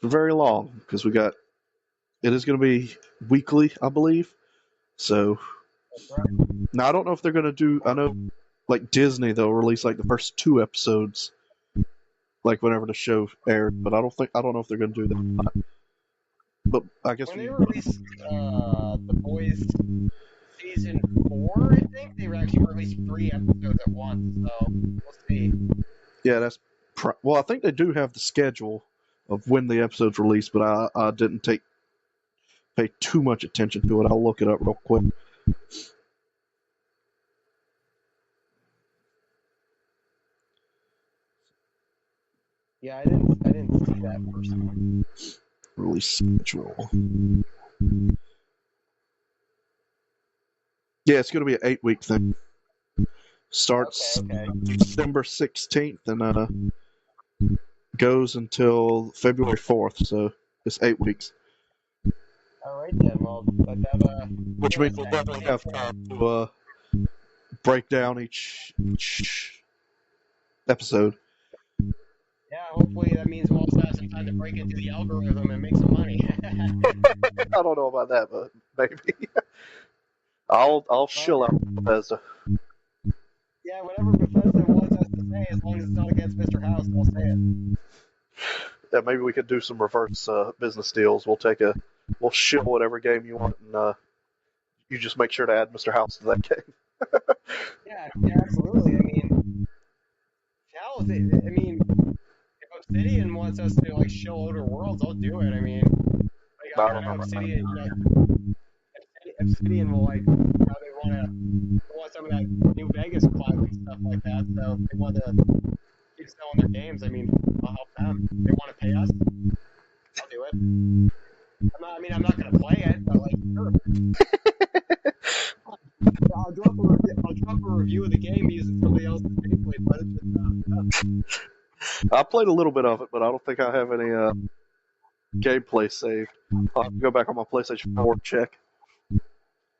for very long because it is going to be weekly, I believe. So That's right. now I don't know if they're going to do. I know, like Disney, they'll release like the first 2 episodes, like whenever the show aired. But I don't know if they're going to do that. But I guess When they released The Boys season 4, I think they actually released 3 episodes at once. So we'll see. yeah, well, I think they do have the schedule of when the episode's released, but I didn't pay too much attention to it. I'll look it up real quick. Yeah, I didn't see that personally. Release schedule. Yeah, it's going to be an 8-week thing. Starts Okay. December 16th and goes until February 4th. So it's 8 weeks. All right then. Well, let's have Which means we'll definitely have time to break down each episode. Yeah, hopefully that means we'll also have some time to break into the algorithm and make some money. I don't know about that, but maybe. I'll shill out Bethesda. Yeah, whatever Bethesda wants us to say, as long as it's not against Mr. House, I'll say it. Yeah, maybe we could do some reverse business deals. We'll shill whatever game you want, and you just make sure to add Mr. House to that game. Yeah, absolutely. I mean, hell, I mean, if Obsidian wants us to like shill Outer Worlds, I'll do it. I mean, like I don't know about that. Obsidian will like they want some of that New Vegas clout and stuff like that. So if they want to keep selling their games, I mean, I'll help them. If they want to pay us, I'll do it. I'm not gonna play it, but like, sure. I'll drop a review of the game using somebody else's gameplay footage. I played a little bit of it, but I don't think I have any gameplay saved. I'll have to go back on my PlayStation 4 and check.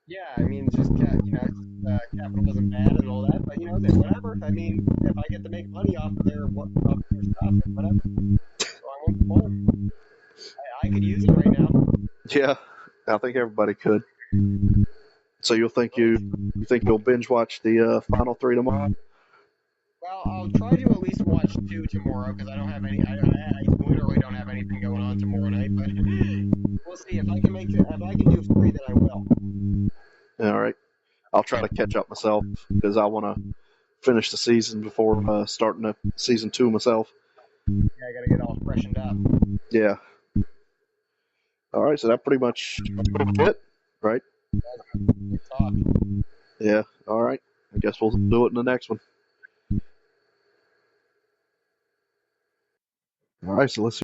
Yeah, I mean, just capitalism bad and all that, but whatever. I mean, if I get to make money off of their stuff, whatever. So I won't complain. I could use it right now. Yeah, I think everybody could. So you think you'll binge watch the final 3 tomorrow? Well, I'll try to at least watch 2 tomorrow because I literally don't have anything going on tomorrow night. But we'll see if I can do 3, then I will. All right, I'll try to catch up myself because I want to finish the season before starting season 2 myself. Yeah, I gotta get all freshened up. Yeah. All right, so that pretty much it, right? Good talk. Yeah. All right. I guess we'll do it in the next one. All right, so let's